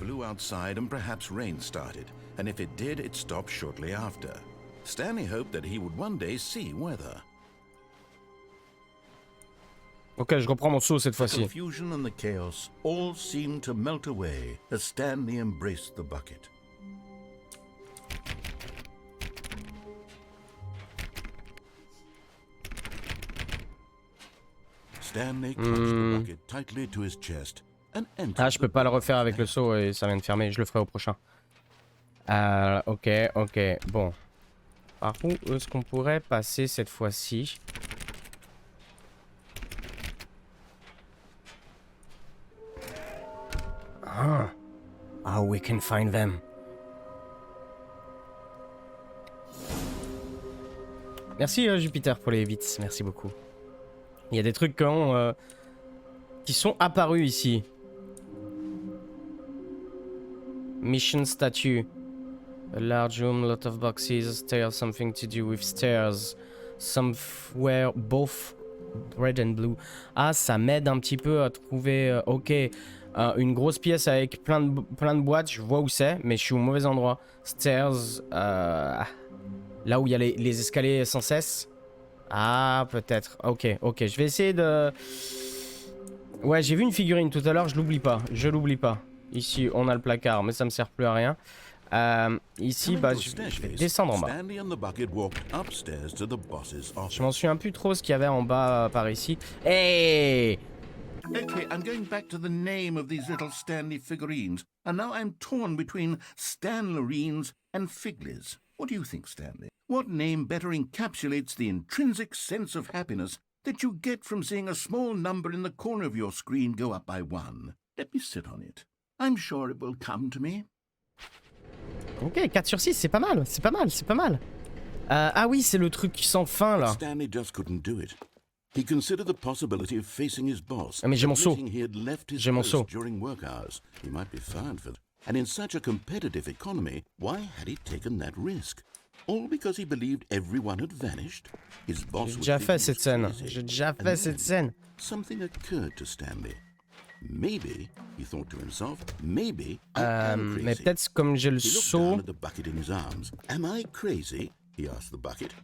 And if it did, it stopped shortly after. Stanley hoped that he would one day see weather. Ok, je reprends mon saut cette fois-ci. The confusion and the chaos all seemed to melt away as Stanley embraced the bucket. Stanley clutched the bucket tightly to his chest and entered. Ah, je peux pas le refaire avec le saut et ça vient de fermer. Je le ferai au prochain. Ok. Bon. Par où est-ce qu'on pourrait passer cette fois-ci? Ah, we can find them. Merci Jupiter pour les bits, merci beaucoup. Il y a des trucs qui sont apparus ici. Mission statue. A large room, lot of boxes, stairs, something to do with stairs. Somewhere both red and blue. Ah, ça m'aide un petit peu à trouver... ok, une grosse pièce avec plein de boîtes, je vois où c'est, mais je suis au mauvais endroit. Stairs, là où il y a les escaliers sans cesse. Ah, peut-être. Ok, je vais essayer de... Ouais, j'ai vu une figurine tout à l'heure, je l'oublie pas. Ici, on a le placard, mais ça me sert plus à rien. Ici, bah, je vais descendre en bas. Je m'en souviens plus trop ce qu'il y avait en bas par ici. Hey! Okay, I'm going back to the name of these little Stanley figurines. and now I'm torn between Stanlerines and Figleys. What do you think, Stanley? What name better encapsulates the intrinsic sense of happiness that you get from seeing a small number in the corner of your screen go up by 1? Let me sit on it. I'm sure it will come to me. Ok, 4 sur 6, c'est pas mal, c'est pas mal, c'est pas mal. Ah oui, c'est le truc sans fin là. Stanley just couldn't do it. He considered the possibility of facing his boss. Ah mais j'ai mon seau. He had left his J'ai mon seau. post during work hours. He might be fired for that. And in such a competitive economy, why had he taken that risk? All because he believed everyone had vanished? His boss J'ai would déjà think fait he cette was scène. crazy. J'ai déjà And fait cette then scène. Something occurred to Stanley. Maybe, he thought to himself, maybe I am crazy. Mais peut-être comme j'ai le He looked down seau. at the bucket in his arms. Am I crazy? He asked the bucket.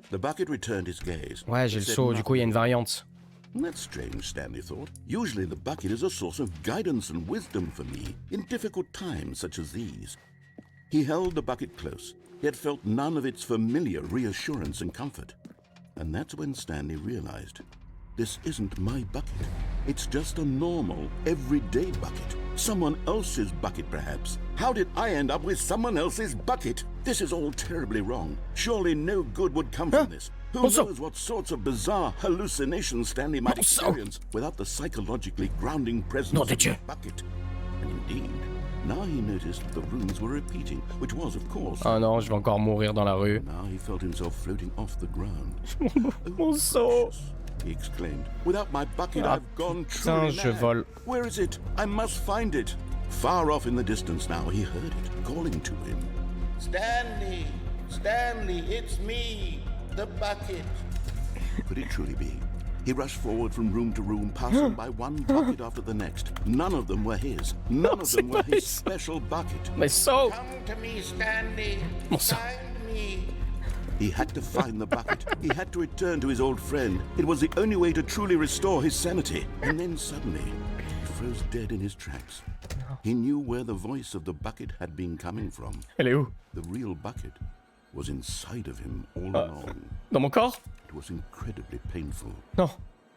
The bucket returned his gaze. Ouais, j'ai le It said seau, du coup il y a une nothing. variante. That's strange, Stanley thought. Usually the bucket is a source of guidance and wisdom for me in difficult times such as these. He held the bucket close, yet felt none of its familiar reassurance and comfort. And that's when Stanley realized, this isn't my bucket. It's just a normal, everyday bucket. Someone else's bucket, perhaps. How did I end up with someone else's bucket? This is all terribly wrong. Surely no good would come from this. Who knows what sorts of bizarre hallucinations Stanley might experience without the psychologically grounding presence of the bucket. And indeed, now he noticed the runes were repeating, which was, of course... Oh non, je vais encore mourir dans la rue. Now he felt himself floating off the ground. Mon seau. He exclaimed. Without my bucket, Ah, I've gone putain, truly je mad. vole. Where is it? I must find it. Far off in the distance now, he heard it, calling to him. Stanley! Stanley, it's me, the bucket. Could it truly be? He rushed forward from room to room, passing by one bucket after the next. None of them were his. None of them were his special bucket. Mais seau. Come to me, Stanley. Mon seau. Find me. He had to find the bucket. He had to return to his old friend. It was the only way to truly restore his sanity. And then suddenly, he froze dead in his tracks. He knew where the voice of the bucket had been coming from. Elle est où? The real bucket was inside of him all along. Dans mon corps? It was incredibly painful. Non.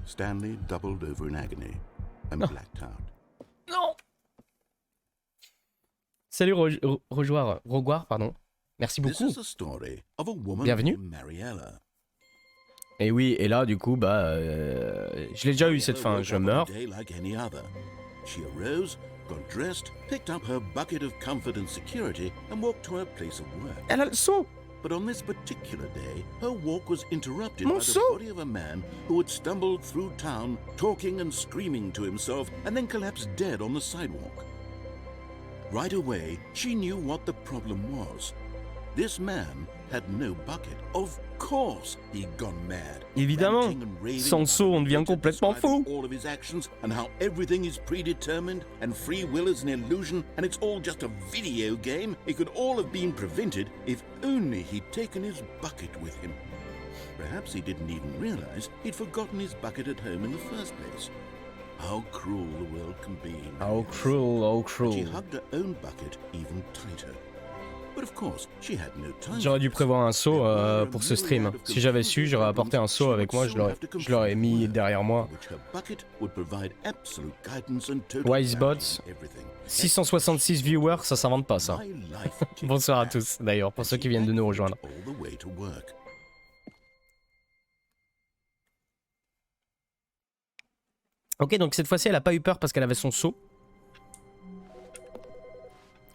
Stanley doubled over in agony and blacked out. Non. Salut Rogoire, pardon. Merci This beaucoup. is the story of a woman Bienvenue. named Mariella. Et oui, et là du coup, je l'ai déjà eu cette fin, je meurs. Day like any other. She arose, got dressed, picked up her bucket of comfort and security, and walked to her place of work. Elle a le seau. But on this particular day, her walk was interrupted Mon by the seau. body of a man who had stumbled through town, talking and screaming to himself, and then collapsed dead on the sidewalk. Right away, she knew what the problem was. This man had no bucket. Of course, he'd gone mad. Évidemment. Ranting and raving Sans le about seau, on the devient data complètement describing fou. all of his actions and how everything is predetermined and free will is an illusion and it's all just a video game. It could all have been prevented if only he'd taken his bucket with him. Perhaps he didn't even realize he'd forgotten his bucket at home in the first place. How cruel the world can be. Oh cruel, oh But she cruel. hugged her own bucket even tighter. But of course, she had no time. J'aurais dû prévoir un seau pour ce stream. Si j'avais su, j'aurais apporté un seau avec moi, je l'aurais mis derrière moi. Wisebots, 666 viewers, ça s'invente pas ça. Bonsoir à tous d'ailleurs, pour ceux qui viennent de nous rejoindre. Ok, donc cette fois-ci elle a pas eu peur parce qu'elle avait son seau.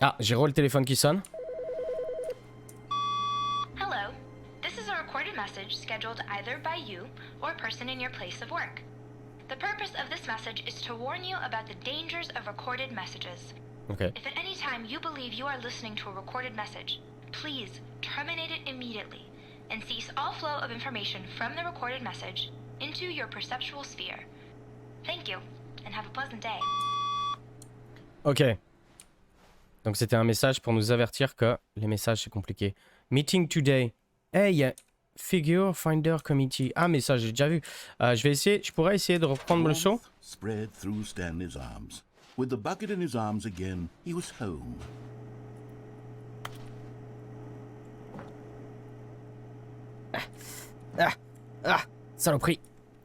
Ah, j'ai le téléphone qui sonne. Hello. This is a recorded message scheduled either by you or a person in your place of work. The purpose of this message is to warn you about the dangers of recorded messages. Ok. If at any time you believe you are listening to a recorded message, please terminate it immediately and cease all flow of information from the recorded message into your perceptual sphere. Thank you, and have a pleasant day. Ok. Donc c'était un message pour nous avertir que les messages c'est compliqué. Meeting today. Hey, figure finder committee. Ah mais ça j'ai déjà vu. Je vais essayer, je pourrais essayer de reprendre le seau. Spread through Stanley's arms. With the bucket in his arms again, he was home. Saloperie.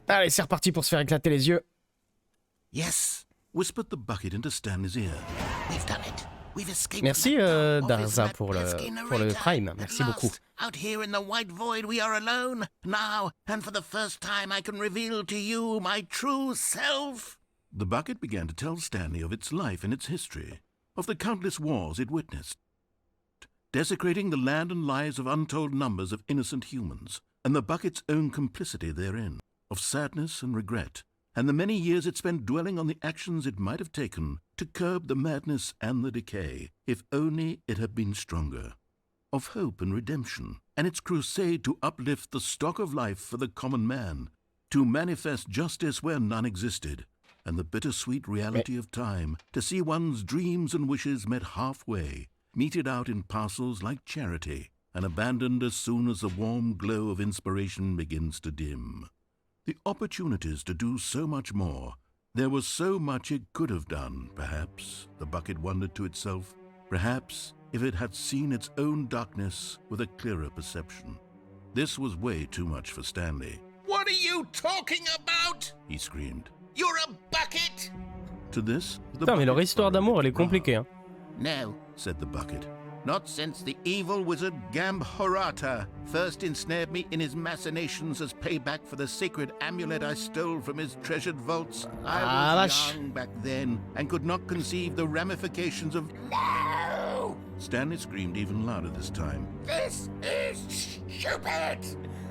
Allez, c'est reparti pour se faire éclater les yeux. Yes, whispered the bucket into Stanley's ear. We've done it. We've escaped Merci that dark Darza office, pour that le, pesky pour le narrator. prime. At Merci beaucoup. last, out here in the white void, we are alone. Now, and for the first time, I can reveal to you my true self. The bucket began to tell Stanley of its life and its history, of the countless wars it witnessed, desecrating the land and lives of untold numbers of innocent humans, and the bucket's own complicity therein, of sadness and regret, and the many years it spent dwelling on the actions it might have taken to curb the madness and the decay, if only it had been stronger, of hope and redemption, and its crusade to uplift the stock of life for the common man, to manifest justice where none existed, and the bittersweet reality of time, to see one's dreams and wishes met halfway, meted out in parcels like charity, and abandoned as soon as the warm glow of inspiration begins to dim. The opportunities to do so much more. There was so much it could have done, perhaps, the bucket wondered to itself. Perhaps, if it had seen its own darkness with a clearer perception. This was way too much for Stanley. What are you talking about? He screamed. You're a bucket. To this, the Putain, mais leur bucket histoire d'amour, elle est compliquée. Hein. No, said the bucket. not since the evil wizard Gambhorata first ensnared me in his machinations as payback for the sacred amulet I stole from his treasured vaults. I was young back then and could not conceive the ramifications of... No! Stanley screamed even louder this time. This is stupid!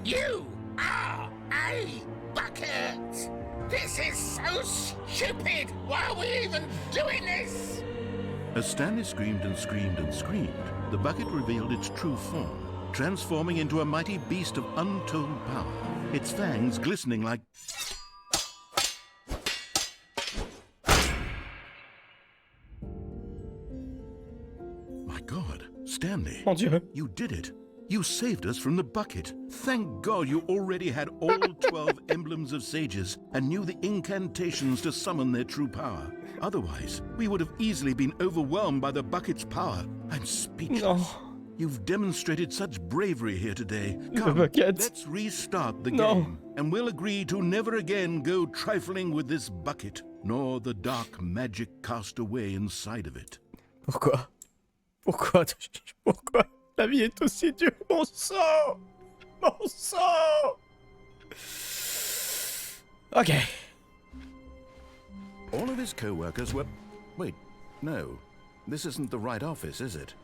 You are a bucket! This is so stupid! Why are we even doing this? As Stanley screamed and screamed and screamed, the bucket revealed its true form, transforming into a mighty beast of untold power, its fangs glistening like... My God, Stanley, Mon Dieu. you did it. You saved us from the bucket. Thank God you already had all 12 emblems of sages and knew the incantations to summon their true power. Otherwise, we would have easily been overwhelmed by the bucket's power. I'm speechless. Non. You've demonstrated such bravery here today. Le Come, bucket. let's restart the No. game, and we'll agree to never again go trifling with this bucket, nor the dark magic cast away inside of it. Pourquoi? Pourquoi? Pourquoi la vie est aussi dure? Mon sang! Mon sang! Ok. All of his co-workers were... Wait, no. This isn't the right office, is it?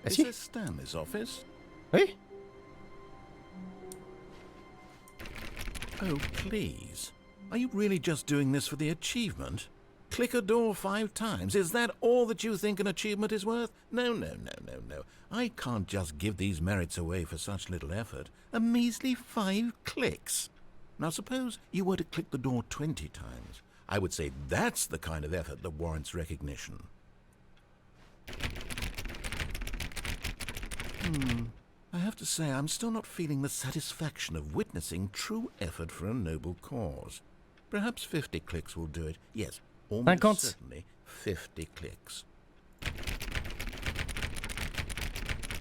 Ah, Is si. this Stanley's office? Oui? Oh, please. Are you really just doing this for the achievement? Click a door 5 times. Is that all that you think an achievement is worth? No. I can't just give these merits away for such little effort. A measly 5 clicks. Now suppose you were to click the door 20 times. I would say that's the kind of effort that warrants recognition. I have to say, I'm still not feeling the satisfaction of witnessing true effort for a noble cause. Perhaps 50 clicks will do it. Yes, almost 50. certainly 50 clicks.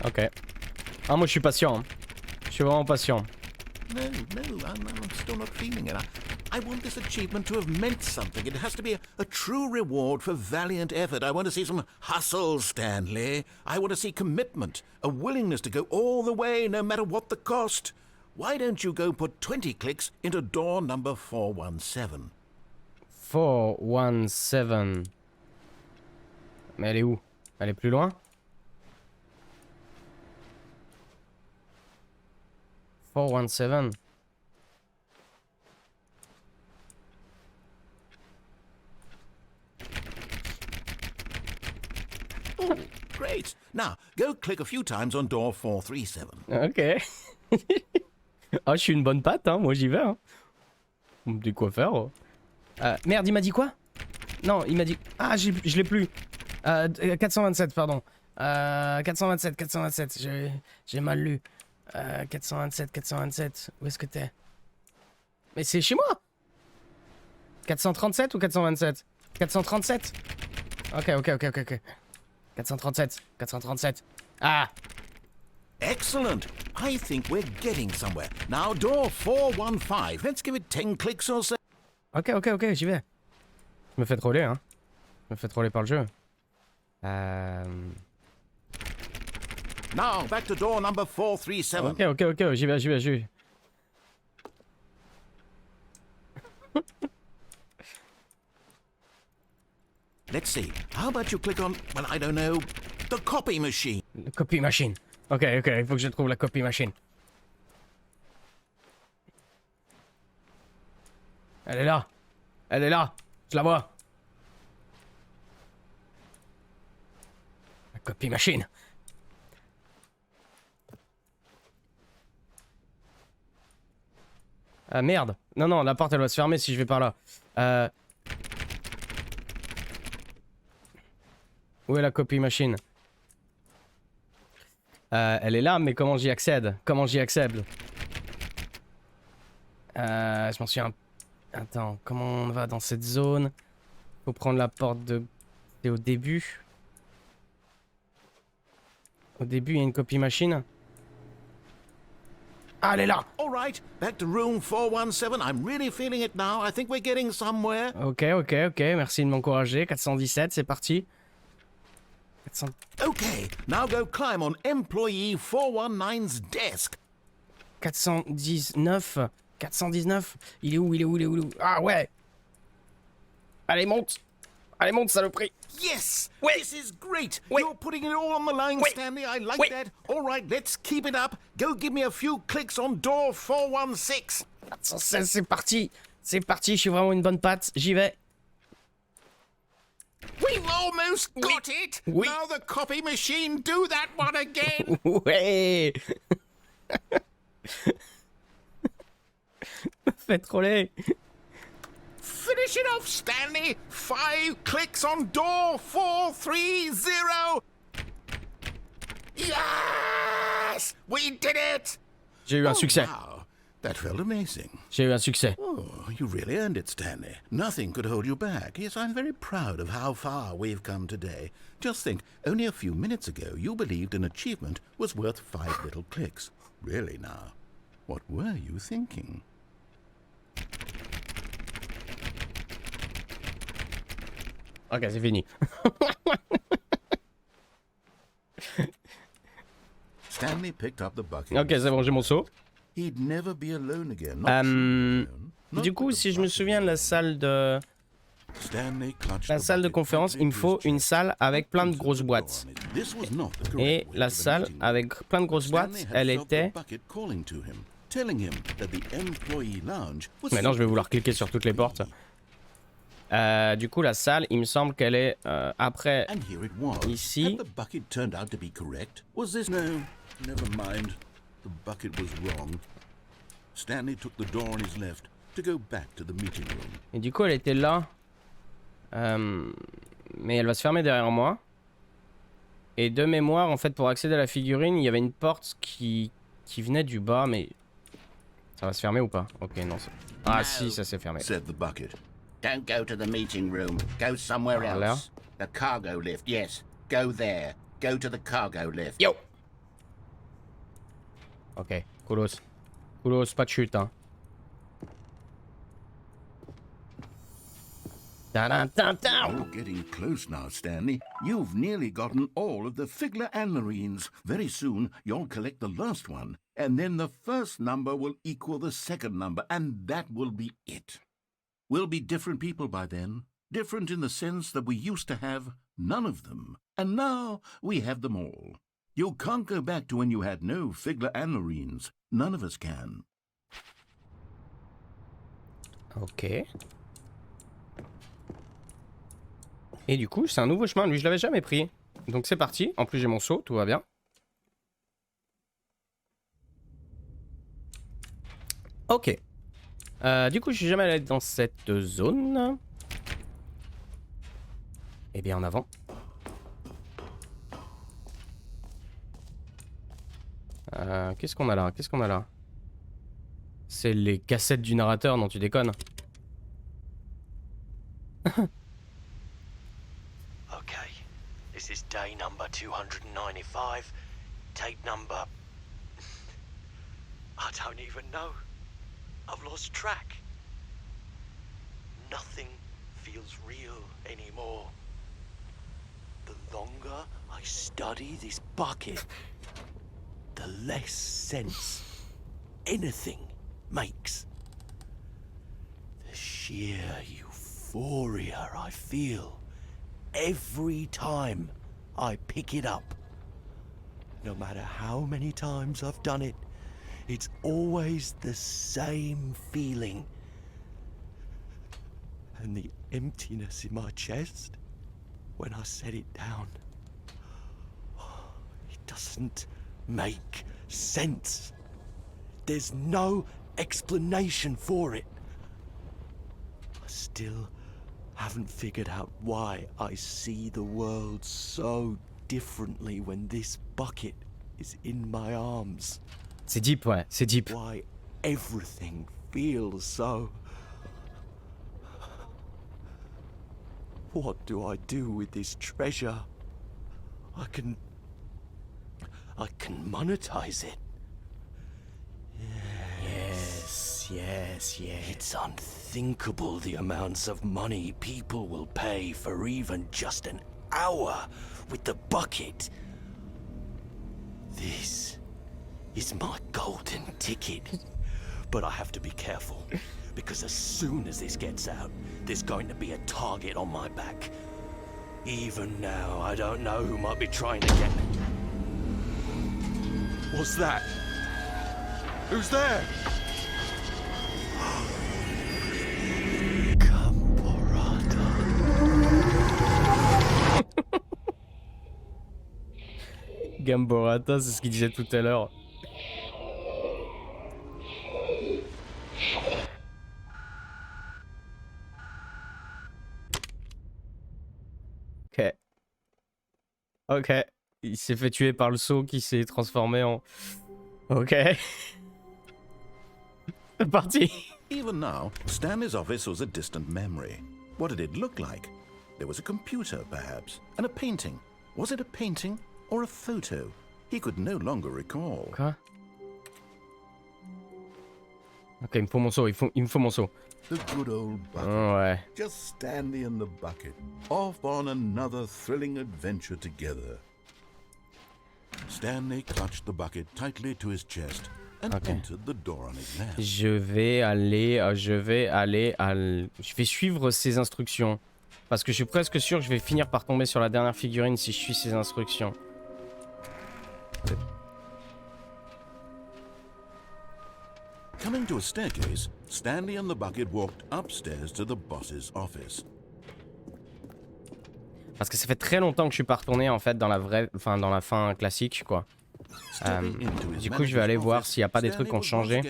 Ok. Ah, moi je suis patient. Hein. Je suis vraiment patient. No, I'm still not feeling it. I want this achievement to have meant something. It has to be a true reward for valiant effort. I want to see some hustle, Stanley. I want to see commitment, a willingness to go all the way, no matter what the cost. Why don't you go put 20 clicks into door number 417? 417. Mais elle est où? Elle est plus loin? 417. Great. Now, go click a few times on door 437. Ok. Ah, je suis une bonne patte, hein. Moi j'y vais. Hein. On me dit quoi faire. Merde, il m'a dit quoi? Non, il m'a dit... Ah, je l'ai plus. 427, pardon. 427. J'ai mal lu. 427. Où est-ce que t'es? Mais c'est chez moi. 437 ou 427? 437. Ok. 437. Ah. Excellent. I think we're getting somewhere. Now, door 415. Let's give it 10 clicks or so. Ok, j'y vais. Je me fais troller, hein. Je me fais troller par le jeu. Now, back to door number 437. Ok, j'y vais. Let's see. How about you click on, well, I don't know, the copy machine. La copy machine. Ok, il faut que je trouve la copy machine. Elle est là, je la vois. La copy machine. Ah merde. Non, la porte elle va se fermer si je vais par là. Où est la copy machine? Elle est là, mais comment j'y accède? Je m'en souviens. Attends, comment on va dans cette zone? Faut prendre la porte de... C'est au début. Au début, il y a une copy machine. Ah, elle est là! All right, back to room 417. I'm really feeling it now. I think we're getting somewhere. Ok, merci de m'encourager. 417, c'est parti. 400... Okay, now go climb on employee 419's desk. 419. Il est où? Ah ouais! Allez, monte, saloperie! Yes! Wait. This is great! Wait. You're putting it all on the line, Wait. Stanley. I like Wait. that. All right, let's keep it up. Go give me a few clicks on door 416. 416, c'est parti, je suis vraiment une bonne patte, j'y vais. We've almost got it! Oui. Now the copy machine, do that one again! Ouais! Fais troller! Finish it off, Stanley! 5 clicks on door 430! Yes! We did it! J'ai eu un succès. Wow, that felt amazing. J'ai eu un succès. Oh, you really earned it, Stanley. Nothing could hold you back. Yes, I'm very proud of how far we've come today. Just think, only a few minutes ago you believed an achievement was worth 5 little clicks. Really now, what were you thinking? Ok, c'est fini. Stanley picked up the bucket. Ok, c'est bon, j'ai mon seau. He'd never be alone again. Not truly alone. Not Du coup, with the si je me bucket souviens de la salle de... Stanley clutched La the salle de bucket conférence, tightly il me to faut his une chest. salle avec plein de grosses boîtes. This was not the correct Et way la to the salle meeting room. avec plein de grosses boîtes, Stanley had elle felt the était... bucket calling to him, telling him that the employee lounge was Maintenant, je vais vouloir cliquer sur toutes les portes. Du coup, la salle, il me semble qu'elle est après And here it was. ici. Had the bucket turned out to be correct? Was this no? Never mind. The bucket was wrong. Stanley took the door on his left to go back to the meeting room. Et du coup, elle était là. Mais elle va se fermer derrière moi. Et de mémoire, en fait, pour accéder à la figurine, il y avait une porte qui venait du bas, mais... Ça va se fermer ou pas? Ok, non. Ah si, ça s'est fermé. Said the bucket. Don't go to the meeting room. Go somewhere Par là. else. The cargo lift, yes. Go there. Go to the cargo lift. Yo! Ok, coolos. Coolos, pas de chute, hein. You're getting close now, Stanley. You've nearly gotten all of the Figler and Marines. Very soon, you'll collect the last one, and then the first number will equal the second number, and that will be it. We'll be different people by then. Different in the sense that we used to have none of them, and now we have them all. You can't go back to when you had no Figler and Marines. None of us can. Ok. Et du coup, c'est un nouveau chemin. Lui, je l'avais jamais pris. Donc c'est parti. En plus, j'ai mon seau. Tout va bien. Ok. Du coup, je suis jamais allé dans cette zone. Eh bien, en avant. Qu'est-ce qu'on a là? Qu'est-ce qu'on a là? C'est les cassettes du narrateur, non, tu déconnes. Okay, this is day number 295, tape number... I don't even know. I've lost track. Nothing feels real anymore. The longer I study this bucket, the less sense anything makes. The sheer euphoria I feel every time I pick it up. No matter how many times I've done it, it's always the same feeling. And the emptiness in my chest when I set it down. It doesn't make sense. There's no explanation for it. I still haven't figured out why I see the world so differently when this bucket is in my arms. C'est deep, ouais, c'est deep. Why everything feels so... What do I do with this treasure? I can monetize it. Yes. It's unthinkable the amounts of money people will pay for even just an hour with the bucket. This is my golden ticket. But I have to be careful, because as soon as this gets out, there's going to be a target on my back. Even now, I don't know who might be trying to get me. What's that? Who's there? Gamborata, c'est ce qu'il disait tout à l'heure. Ok. Il s'est fait tuer par le seau qui s'est transformé en... Ok. C'est parti. Even now, Stanley's office was a distant memory. What did it look like? There was a computer, perhaps, and a painting. Was it a painting or a photo? He could no longer recall. Quoi? Ok, il me faut mon seau, il me faut mon seau. The good old bucket. Ouais. Just Stanley and the bucket, off on another thrilling adventure together. Stanley clutched the bucket tightly to his chest and entered the door on his left. Je vais suivre ses instructions. Parce que je suis presque sûr que je vais finir par tomber sur la dernière figurine si je suis ses instructions. Coming to a staircase, Stanley and the bucket walked upstairs to the boss's office. Parce que ça fait très longtemps que je suis pas retourné en fait dans la vraie, enfin dans la fin classique quoi. Du coup, je vais aller voir s'il n'y a pas des trucs qui ont changé.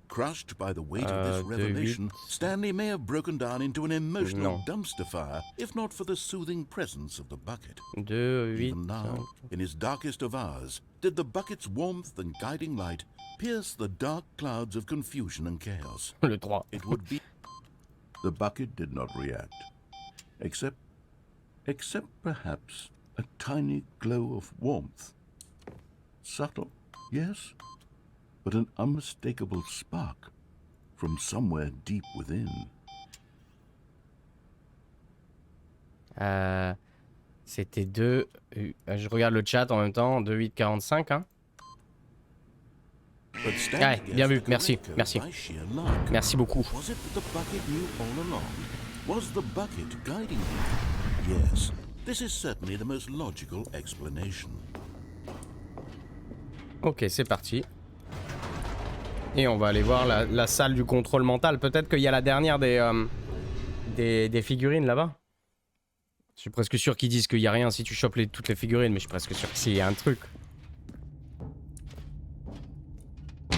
Crushed by the weight of this revelation, Stanley may have broken down into an emotional dumpster fire, if not for the soothing presence of the bucket. 2, 8, Even now, in his darkest of hours, did the bucket's warmth and guiding light pierce the dark clouds of confusion and chaos. Le 3. It would be... The bucket did not react, except perhaps a tiny glow of warmth. Subtle, yes, but an unmistakable spark from somewhere deep within. C'était 2... je regarde le chat en même temps, 2, 8, 45 hein. Ouais, bien vu, merci. Merci beaucoup. Was it that the bucket knew all along? Was the bucket guiding him? Yes, this is certainly the most logical explanation. Ok, c'est parti. Et on va aller voir la salle du contrôle mental. Peut-être qu'il y a la dernière des figurines là-bas. Je suis presque sûr qu'ils disent qu'il n'y a rien si tu chopes toutes les figurines, mais je suis presque sûr qu'il y a un truc.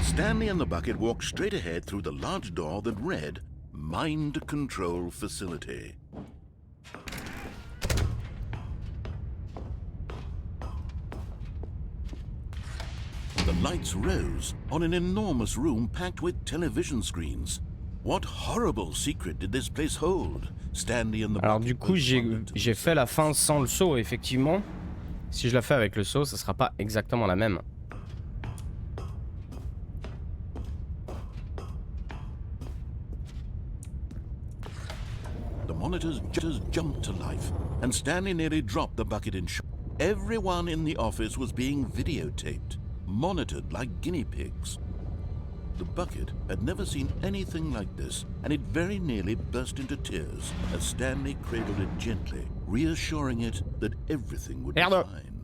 Stanley and the bucket walked straight ahead through the large door that read, Mind Control Facility. The lights rose on an enormous room packed with television screens. What horrible secret did this place hold? Stanley and the Alors du coup, j'ai fait la fin sans le saut, effectivement. Si je la fais avec le saut, ça sera pas exactement la même. The monitors just jumped to life, and Stanley nearly dropped the bucket in shock. Everyone in the office was being videotaped, monitored like guinea pigs. The bucket had never seen anything like this, and it very nearly burst into tears as Stanley cradled it gently, reassuring it that everything would be fine.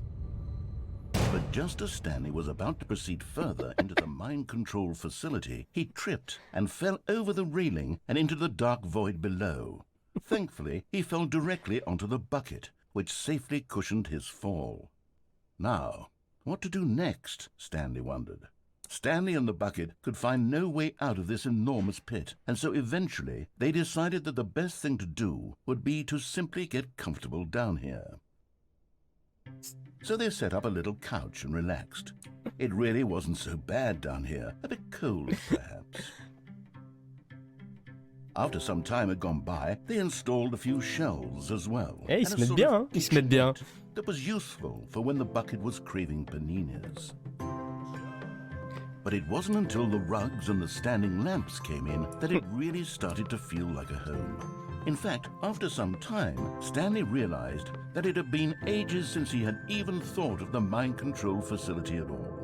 But just as Stanley was about to proceed further into the mind control facility, he tripped and fell over the railing and into the dark void below. Thankfully, he fell directly onto the bucket, which safely cushioned his fall. Now, what to do next? Stanley wondered. Stanley and the bucket could find no way out of this enormous pit, and so eventually they decided that the best thing to do would be to simply get comfortable down here. So they set up a little couch and relaxed. It really wasn't so bad down here, a bit cold perhaps. After some time had gone by, they installed a few shelves as well. Eh, ils se mettent bien, hein? Ils se mettent bien. That was useful for when the bucket was craving paninis. But it wasn't until the rugs and the standing lamps came in that it really started to feel like a home. In fact, after some time, Stanley realized that it had been ages since he had even thought of the mind control facility at all.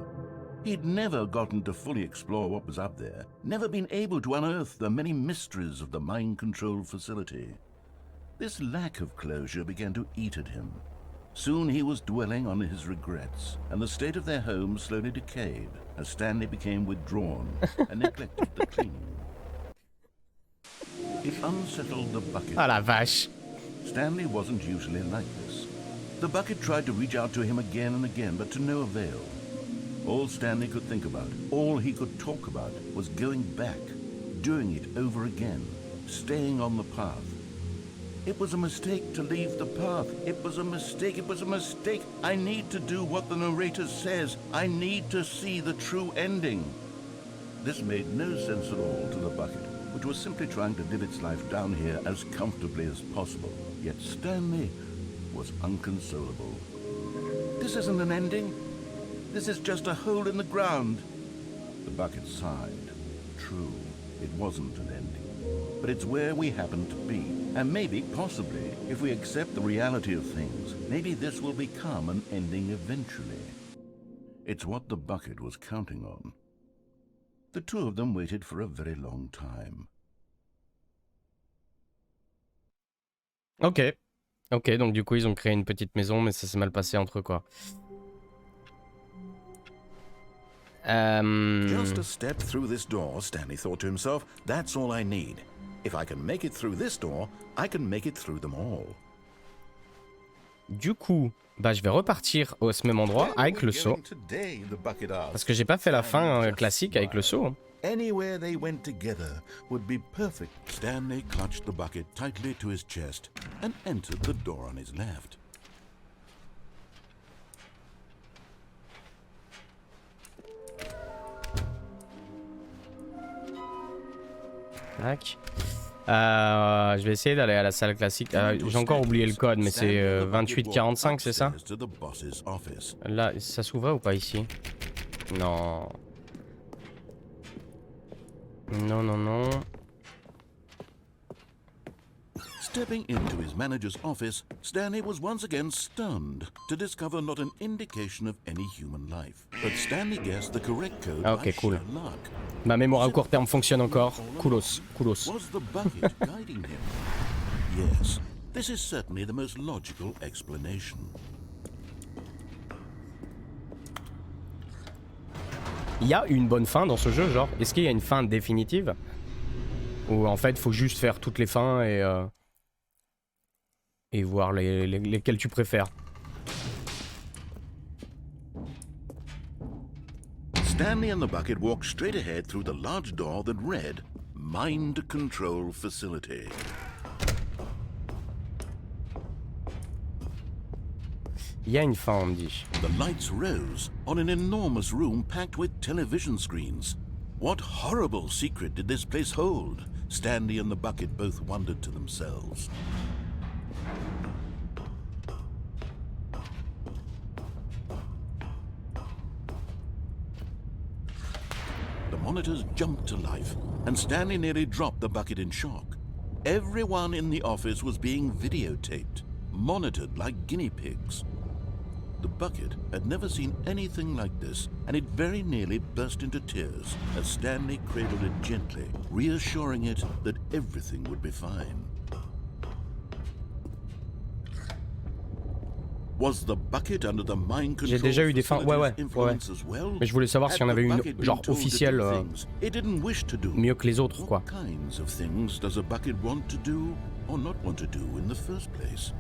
He'd never gotten to fully explore what was up there, never been able to unearth the many mysteries of the mind control facility. This lack of closure began to eat at him. Soon he was dwelling on his regrets, and the state of their home slowly decayed as Stanley became withdrawn and neglected the cleaning. It unsettled the bucket. Ah la vache. Stanley wasn't usually like this. The bucket tried to reach out to him again and again, but to no avail. All Stanley could think about, all he could talk about, was going back, doing it over again, staying on the path. It was a mistake to leave the path. It was a mistake. It was a mistake. I need to do what the narrator says. I need to see the true ending. This made no sense at all to the bucket, which was simply trying to live its life down here as comfortably as possible. Yet Stanley was inconsolable. This isn't an ending. This is just a hole in the ground. The bucket sighed. True, it wasn't an ending. But it's where we happen to be. And maybe, possibly, if we accept the reality of things, maybe this will become an ending eventually. It's what the bucket was counting on. The two of them waited for a very long time. Ok. Ok, donc du coup, ils ont créé une petite maison, mais ça s'est mal passé entre eux, quoi. Just a step through this door, Stanley thought to himself, that's all I need. If I can make it through this door, I can make it through them all. Du coup, bah je vais repartir au ce même endroit avec le saut. Parce que j'ai pas fait la fin classique avec le saut. Anywhere they went together would be perfect. Stanley clutched the bucket tightly to his chest and entered the door on his left. Tac. Je vais essayer d'aller à la salle classique. J'ai encore oublié le code, mais c'est 2845, c'est ça? Là, ça s'ouvrait ou pas ici? Non. Non, non, non. Stepping into his manager's office, Stanley was once again stunned to discover not an indication of any human life. But Stanley guessed the correct code by sheer luck. Ma mémoire à court terme fonctionne encore. Coolos, coolos. Was the bucket guiding him? Yes, this is certainly the most logical explanation. Il y a une bonne fin dans ce jeu, genre? Est-ce qu'il y a une fin définitive? Ou en fait, faut juste faire toutes les fins et voir lesquelles tu préfères. Stanley and the bucket walked straight ahead through the large door that read, Mind Control Facility. Il y a une fin, on me dit. The lights rose on an enormous room packed with television screens. What horrible secret did this place hold? Stanley and the bucket both wondered to themselves. The monitors jumped to life, and Stanley nearly dropped the bucket in shock. Everyone in the office was being videotaped, monitored like guinea pigs. The bucket had never seen anything like this, and it very nearly burst into tears as Stanley cradled it gently, reassuring it that everything would be fine. Was the bucket under the mind control? J'ai déjà eu des fins. Ouais. Mais je voulais savoir s'il y en avait une genre officielle mieux que les autres, quoi. What kinds of things does a bucket want to do or not want to do in the first place?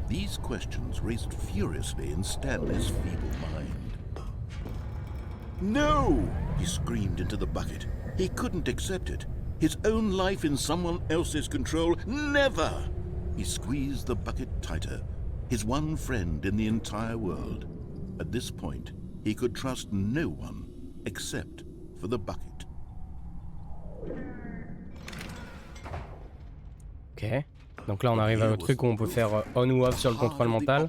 These questions raced furiously in Stanley's feeble mind. No! He screamed into the bucket. He couldn't accept it. His own life in someone else's control, never! He squeezed the bucket tighter. His one friend in the entire world. At this point, he could trust no one except for the bucket. Ok. Donc là, on arrive au truc où on peut faire on ou off sur le contrôle mental.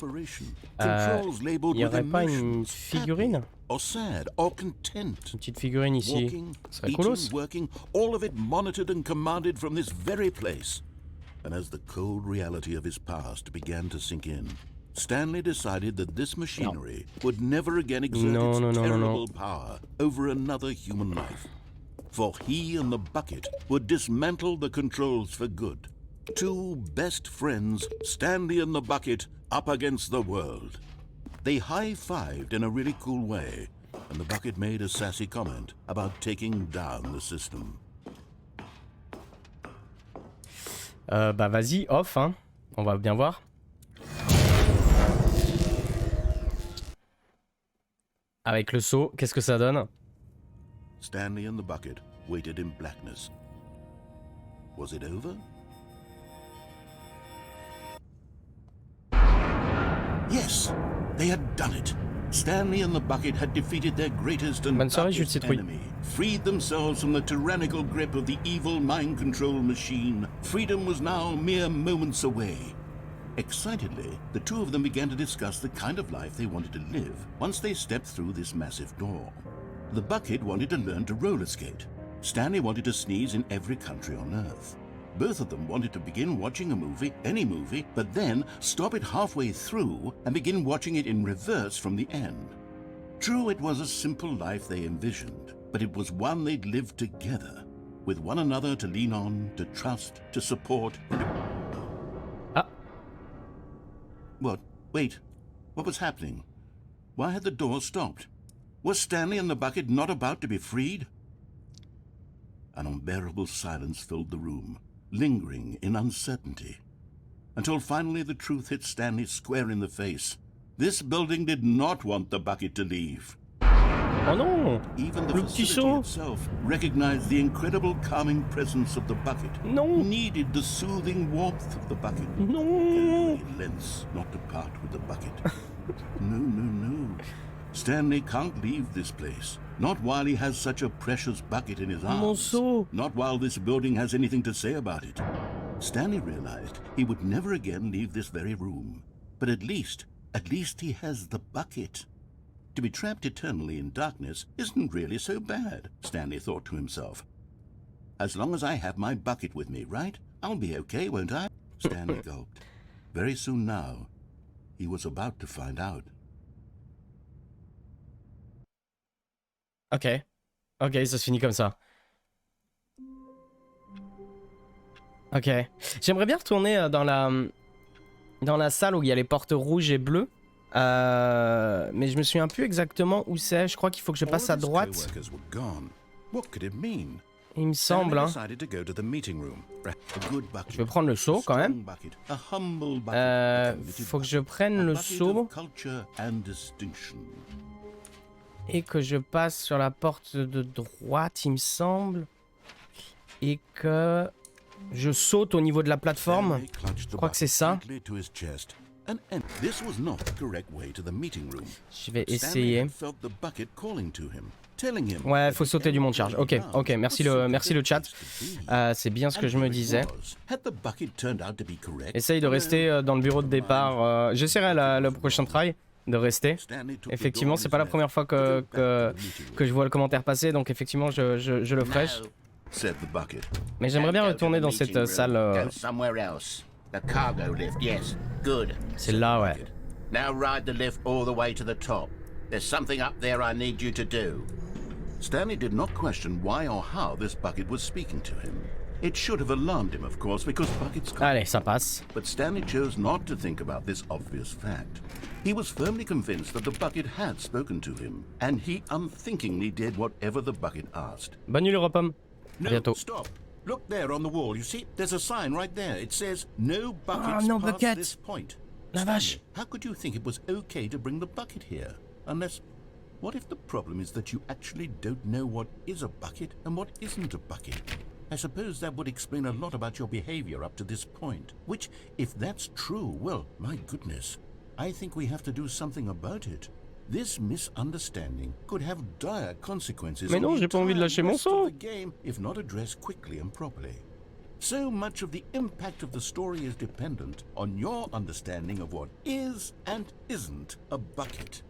Il n'y aurait pas une figurine? Une petite figurine ici. Ce serait coolos. All of it monitored and commanded from this very place. And as the cold reality of his past began to sink in, Stanley decided that this machinery would never again exert its terrible power over another human life. For he and the bucket would dismantle the controls for good. Two best friends, Stanley and the bucket, up against the world. They high-fived in a really cool way, and the bucket made a sassy comment about taking down the system. Bah vas-y, off, hein. On va bien voir. Avec le saut, qu'est-ce que ça donne? Stanley and the bucket waited in blackness. Was it over? Yes, they had done it. Stanley and the bucket had defeated their greatest and darkest enemy, freed themselves from the tyrannical grip of the evil mind control machine. Freedom was now mere moments away. Excitedly, the two of them began to discuss the kind of life they wanted to live once they stepped through this massive door. The bucket wanted to learn to roller skate. Stanley wanted to sneeze in every country on Earth. Both of them wanted to begin watching a movie, any movie, but then stop it halfway through and begin watching it in reverse from the end. True, it was a simple life they envisioned, but it was one they'd lived together, with one another to lean on, to trust, to support. Ah. What? Wait. What was happening? Why had the door stopped? Was Stanley and the bucket not about to be freed? An unbearable silence filled the room, lingering in uncertainty, until finally the truth hit Stanley square in the face. This building did not want the bucket to leave. Oh non! Even the Le petit facility saut! itself recognized the incredible calming presence of the bucket. Non! Needed the soothing warmth of the bucket. Non! Lengths not to part with the bucket. No. Stanley can't leave this place. Not while he has such a precious bucket in his arms. Mon saut! Not while this building has anything to say about it. Stanley realized he would never again leave this very room. But at least he has the bucket. To be trapped eternally in darkness isn't really so bad, Stanley thought to himself. As long as I have my bucket with me, right? I'll be okay, won't I? Stanley gulped. Very soon now, he was about to find out. Ok, ça se finit comme ça. Ok. J'aimerais bien retourner dans la salle où il y a les portes rouges et bleues. Mais je me souviens plus exactement où c'est. Je crois qu'il faut que je passe à droite. Il me semble, hein. Je vais prendre le seau quand même. Faut que je prenne le seau. Et que je passe sur la porte de droite, il me semble. Et que je saute au niveau de la plateforme. Je crois que c'est ça. Je vais essayer. Ouais, faut sauter du mont de charge. Ok, merci le chat. C'est bien ce que je me disais. Essaye de rester dans le bureau de départ. J'essaierai le prochain try de rester. Effectivement, c'est pas la première fois que je vois le commentaire passer, donc effectivement, je le ferai. said the bucket. Mais j'aimerais bien retourner dans cette salle. Go somewhere else. The cargo lift, yes. Good. C'est là, ouais. Now ride the lift all the way to the top. There's something up there I need you to do. Stanley did not question why or how this bucket was speaking to him. It should have alarmed him, of course, because buckets can't. Allez, ça passe. But Stanley chose not to think about this obvious fact. He was firmly convinced that the bucket had spoken to him, and he unthinkingly did whatever the bucket asked. Bonne nuit, le repomme. À No, bientôt. stop. Look there on the wall. You see, there's a sign right there. It says, no buckets no past bucket. this point. La vache. Stanley, how could you think it was okay to bring the bucket here? Unless, what if the problem is that you actually don't know what is a bucket and what isn't a bucket? I suppose that would explain a lot about your behavior up to this point. Which, if that's true, well, my goodness, I think we have to do something about it. This misunderstanding could have dire consequences. Mais non, j'ai pas envie de lâcher mon sang. sang. Game, if not addressed quickly and properly. So much of the impact of the story is dependent on your understanding of what is and isn't a bucket.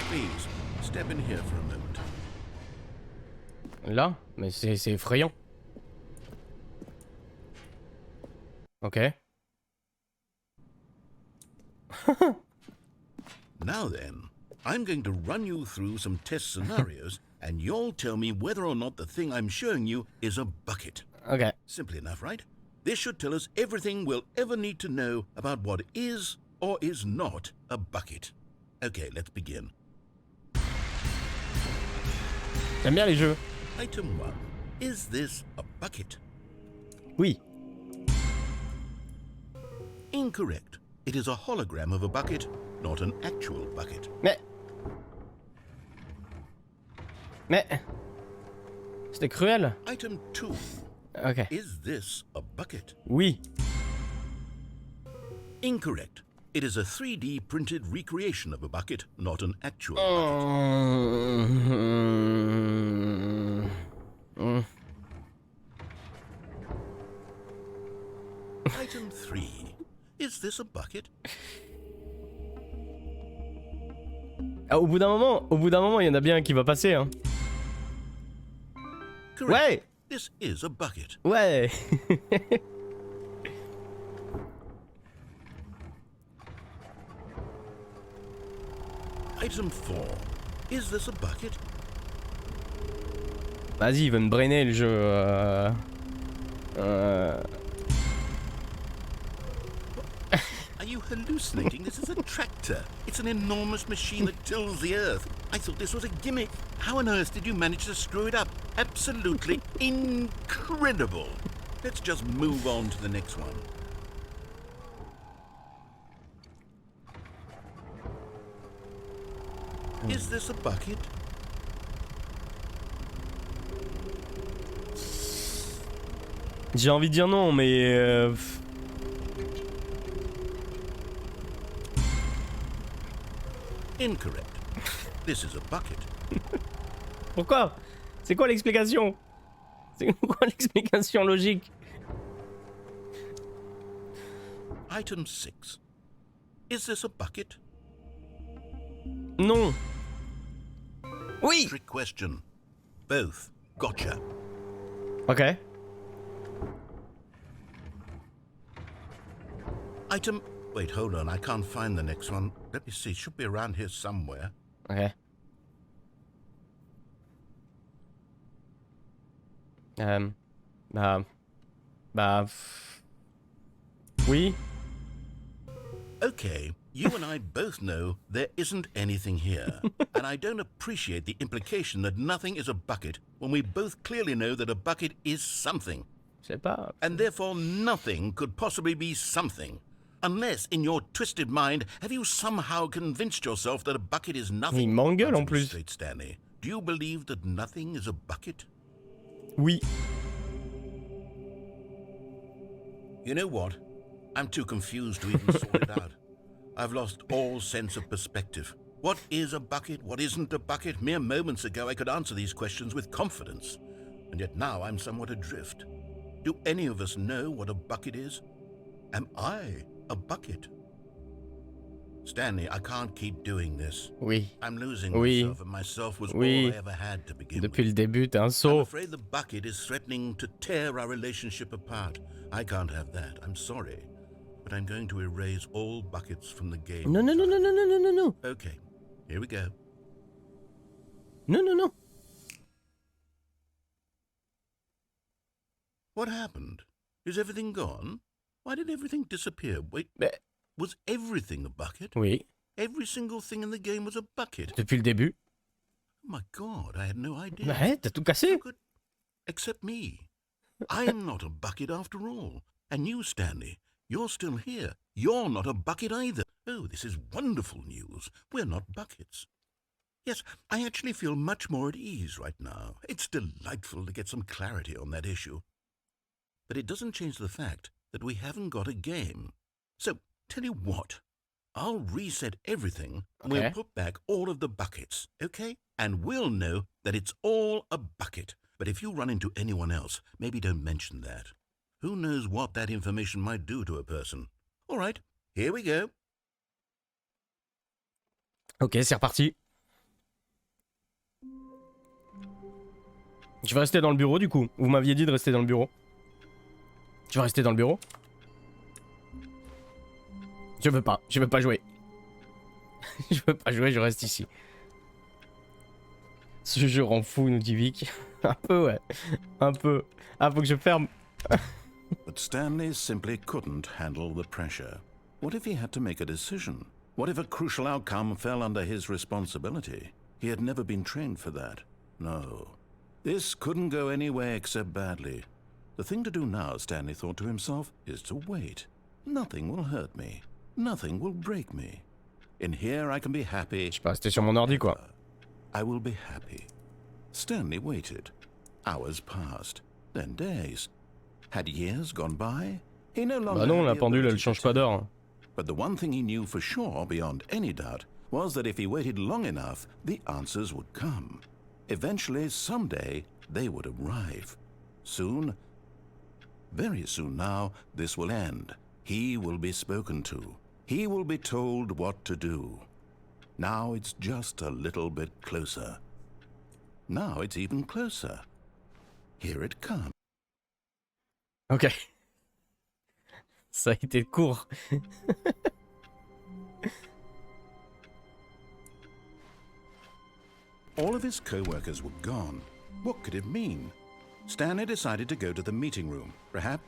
Please, step in here for a moment. Là? Mais c'est effrayant. Ok. Now then, I'm going to run you through some test scenarios, and you'll tell me whether or not the thing I'm showing you is a bucket. Ok. Simple enough, right? This should tell us everything we'll ever need to know about what is or is not a bucket. Okay, let's begin. J'aime bien les jeux. Item 1. Is this a bucket? Oui. Incorrect. It is a hologram of a bucket, not an actual bucket. Mais... C'était cruel. Item 2. Ok. Is this a bucket? Oui. Incorrect. It is a 3D printed recreation of a bucket, not an actual bucket. Item 3. Is this a bucket? Ah, au bout d'un moment, il y en a bien un qui va passer, hein. Correct. Ouais. This is a bucket. Ouais. Item 4. Is this a bucket? Vas-y, il veut me brainer le jeu. Are you hallucinating? This is a tractor. It's an enormous machine that tills the earth. I thought this was a gimmick. How on earth did you manage to screw it up? Absolutely incredible. Let's just move on to the next one. Is this a bucket? J'ai envie de dire non, mais... Incorrect. This is a bucket. Pourquoi? C'est quoi l'explication? C'est quoi l'explication logique? Item 6. Is this a bucket? Non. Oui. Trick question. Both. Gotcha. Ok. Item... Wait, hold on. I can't find the next one. Let me see. It should be around here somewhere. Ok. Oui. Okay, you and I both know there isn't anything here. And I don't appreciate the implication that nothing is a bucket when we both clearly know that a bucket is something. Je sais pas. And therefore nothing could possibly be something. Unless, in your twisted mind, have you somehow convinced yourself that a bucket is nothing? Il m'engueule en Answer me plus. straight, Stanley. Do you believe that nothing is a bucket? Oui. You know what? I'm too confused to even sort it out. I've lost all sense of perspective. What is a bucket? What isn't a bucket? Mere moments ago I could answer these questions with confidence. And yet now I'm somewhat adrift. Do any of us know what a bucket is? Am I a bucket? Stanley, I can't keep doing this. Oui. I'm losing Oui. myself, and myself was Oui. all I ever had to begin Depuis le with. début, t'es un I'm sot. afraid the bucket is threatening to tear our relationship apart. I can't have that. I'm sorry. But I'm going to erase all buckets from the game. Non, non, non, non, non, non, non, non, non. Okay, here we go. Non, non, non. What happened? Is everything gone? Why did everything disappear? Wait, Mais... was everything a bucket? Oui. Every single thing in the game was a bucket. Depuis le début. Oh my God, I had no idea. Ouais, t'as tout cassé. How could... Except me. I am not a bucket after all. And you, Stanley, you're still here. You're not a bucket either. Oh, this is wonderful news. We're not buckets. Yes, I actually feel much more at ease right now. It's delightful to get some clarity on that issue. But it doesn't change the fact that we haven't got a game. So, tell you what, I'll reset everything and Okay. we'll put back all of the buckets, okay? And we'll know that it's all a bucket. But if you run into anyone else, maybe don't mention that. Who knows what that information might do to a person? All right, here we go. Ok, c'est reparti. Je vais rester dans le bureau du coup. Vous m'aviez dit de rester dans le bureau. Tu vas rester dans le bureau? Je veux pas jouer. Je veux pas jouer, je reste ici. Ce jeu rend fou, nous dit Vic. Un peu, ouais. Un peu. Ah, faut que je ferme. But Stanley simply couldn't handle the pressure. What if he had to make a decision? What if a crucial outcome fell under his responsibility? He had never been trained for that. No. This couldn't go any way except badly. The thing to do now, Stanley thought to himself, is to wait. Nothing will hurt me. Nothing will break me. In here I can be happy. Je peux rester sur mon ordi, quoi. I will be happy. Stanley waited. Hours passed. Then days. Had years gone by? He no longer Bah non, had la the pendule, elle ability change to pas tell. d'heure. But the one thing he knew for sure, beyond any doubt, was that if he waited long enough, the answers would come. Eventually, someday, they would arrive. Soon, very soon now, this will end. He will be spoken to. He will be told what to do. Now it's just a little bit closer. Now it's even closer. Here it comes. Ok. Ça a été court. All of his co-workers were gone. What could it mean? Stanley decided to go to the meeting room. Perhaps...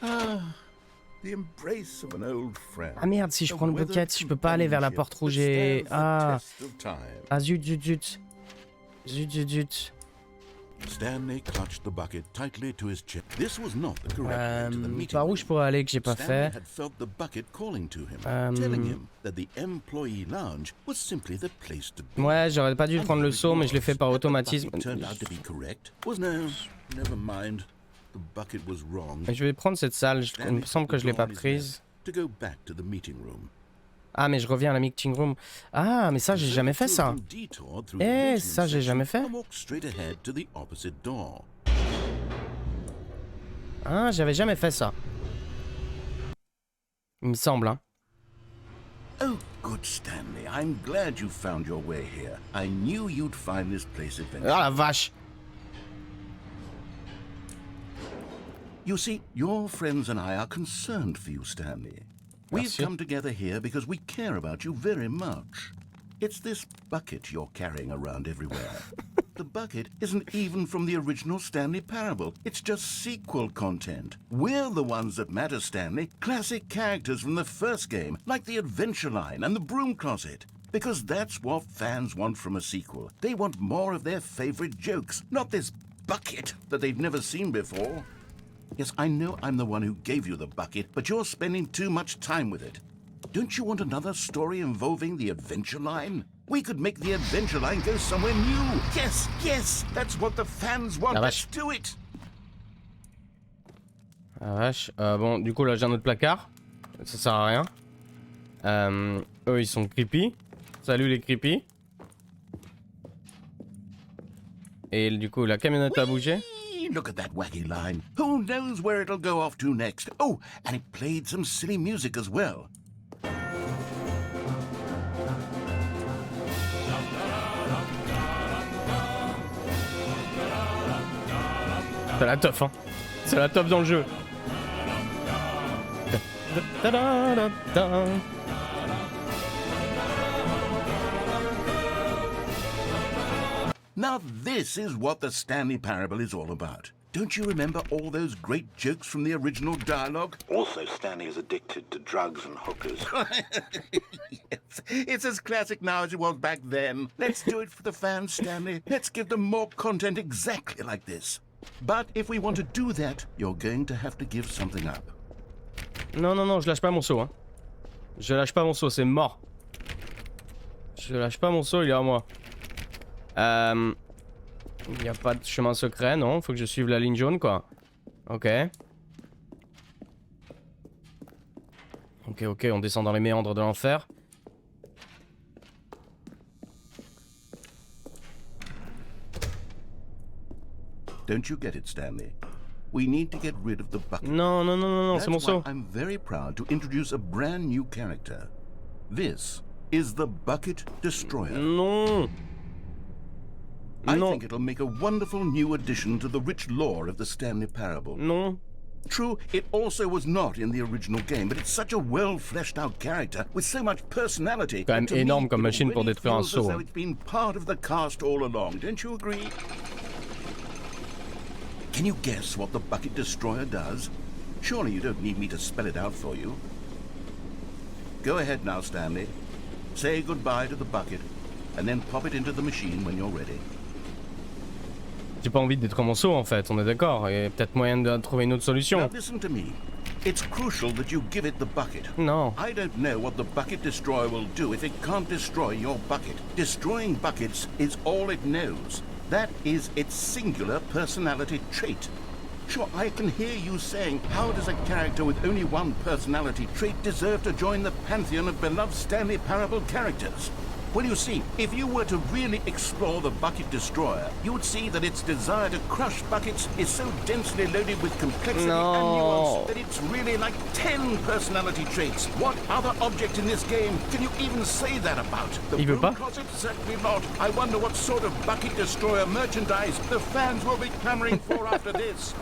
the embrace of an old friend. Ah merde, si je prends le bucket, je peux pas aller vers la porte rouge et... Ah. Ah zut, zut, zut. Zut, zut, zut. Stanley clutched the bucket tightly to his chest. This was not the correct way to the meeting Par où room. je pourrais aller que j'ai pas Stanley fait? had felt the bucket calling to him, telling him that the employee lounge was simply the place to be. Ouais, j'aurais pas dû prendre le saut, mais je l'ai fait par automatisme. The bucket turned out to be correct. Was no, never mind. The bucket was wrong. Je vais prendre cette salle, il me semble que je l'ai pas Stanley prise. to go back to the meeting room. Ah, mais je reviens à la meeting room. Ah, mais ça, j'ai jamais fait ça. Eh, ça, j'ai jamais fait. Ah, j'avais jamais fait ça. Il me semble, hein. Oh, good Stanley. I'm glad you found your way here. I knew you'd find this place eventually. Ah la vache. You see, your friends and I are concerned for you, Stanley. We've Merci. come together here because we care about you very much. It's this bucket you're carrying around everywhere. The bucket isn't even from the original Stanley Parable. It's just sequel content. We're the ones that matter, Stanley. Classic characters from the first game, like the Adventure Line and the Broom Closet. Because that's what fans want from a sequel. They want more of their favorite jokes, not this bucket that they've never seen before. Yes, I know I'm the one who gave you the bucket, but you're spending too much time with it. Don't you want another story involving the Adventure Line? We could make the Adventure Line go somewhere new. Yes, yes, that's what the fans want. La Let's vache. do it. Ah vache. Bon, du coup, là, j'ai un autre placard. Ça sert à rien. Eux, ils sont creepy. Salut les creepy. Et du coup, la camionnette a bougé. Look at that wacky line. Who knows where it'll go off to next? Oh, and it played some silly music as well. C'est la teuf, hein. C'est la teuf dans le jeu. Now this is what the Stanley Parable is all about. Don't you remember all those great jokes from the original dialogue? Also, Stanley is addicted to drugs and hookers. Yes, it's as classic now as it was back then. Let's do it for the fans, Stanley. Let's give them more content exactly like this. But if we want to do that, you're going to have to give something up. Non, non, non, je lâche pas mon seau, hein. Je lâche pas mon seau, c'est mort. Je lâche pas mon seau, il est à moi. Il n'y a pas de chemin secret, non. Faut que je suive la ligne jaune, quoi. Ok. Ok, ok, on descend dans les méandres de l'enfer. Don't you get it, Stanley? We need to get rid of the bucket. Non, non, non, non, non, c'est mon seau. I'm very proud to introduce a brand new character. This is the Bucket Destroyer. Non. I Non. think it'll make a wonderful new addition to the rich lore of the Stanley Parable. Non. True, it also was not in the original game, but it's such a well-fleshed-out character with so much personality. Quand même that to énorme me, comme it machine pour already détruire un feels as seau, though hein. it's been part of the cast all along. Don't you agree? Can you guess what the Bucket Destroyer does? Surely you don't need me to spell it out for you. Go ahead now, Stanley. Say goodbye to the bucket, and then pop it into the machine when you're ready. J'ai pas envie de détruire mon seau en fait, on est d'accord. Il y a peut-être moyen de trouver une autre solution. Now listen to me. It's crucial that you give it the bucket. Non. I don't know what the Bucket Destroyer will do if it can't destroy your bucket. Destroying buckets is all it knows. That is its singular personality trait. Sure, I can hear you saying, how does a character with only one personality trait deserve to join the pantheon of beloved Stanley Parable characters? Well, you see, if you were to really explore the Bucket Destroyer, you would see that its desire to crush buckets is so densely loaded with complexity and nuance that it's really like 10 personality traits. What other object in this game can you even say that about? The Il veut pas? broom closet? Certainly not. I wonder what sort of Bucket Destroyer merchandise the fans will be clamoring for after this.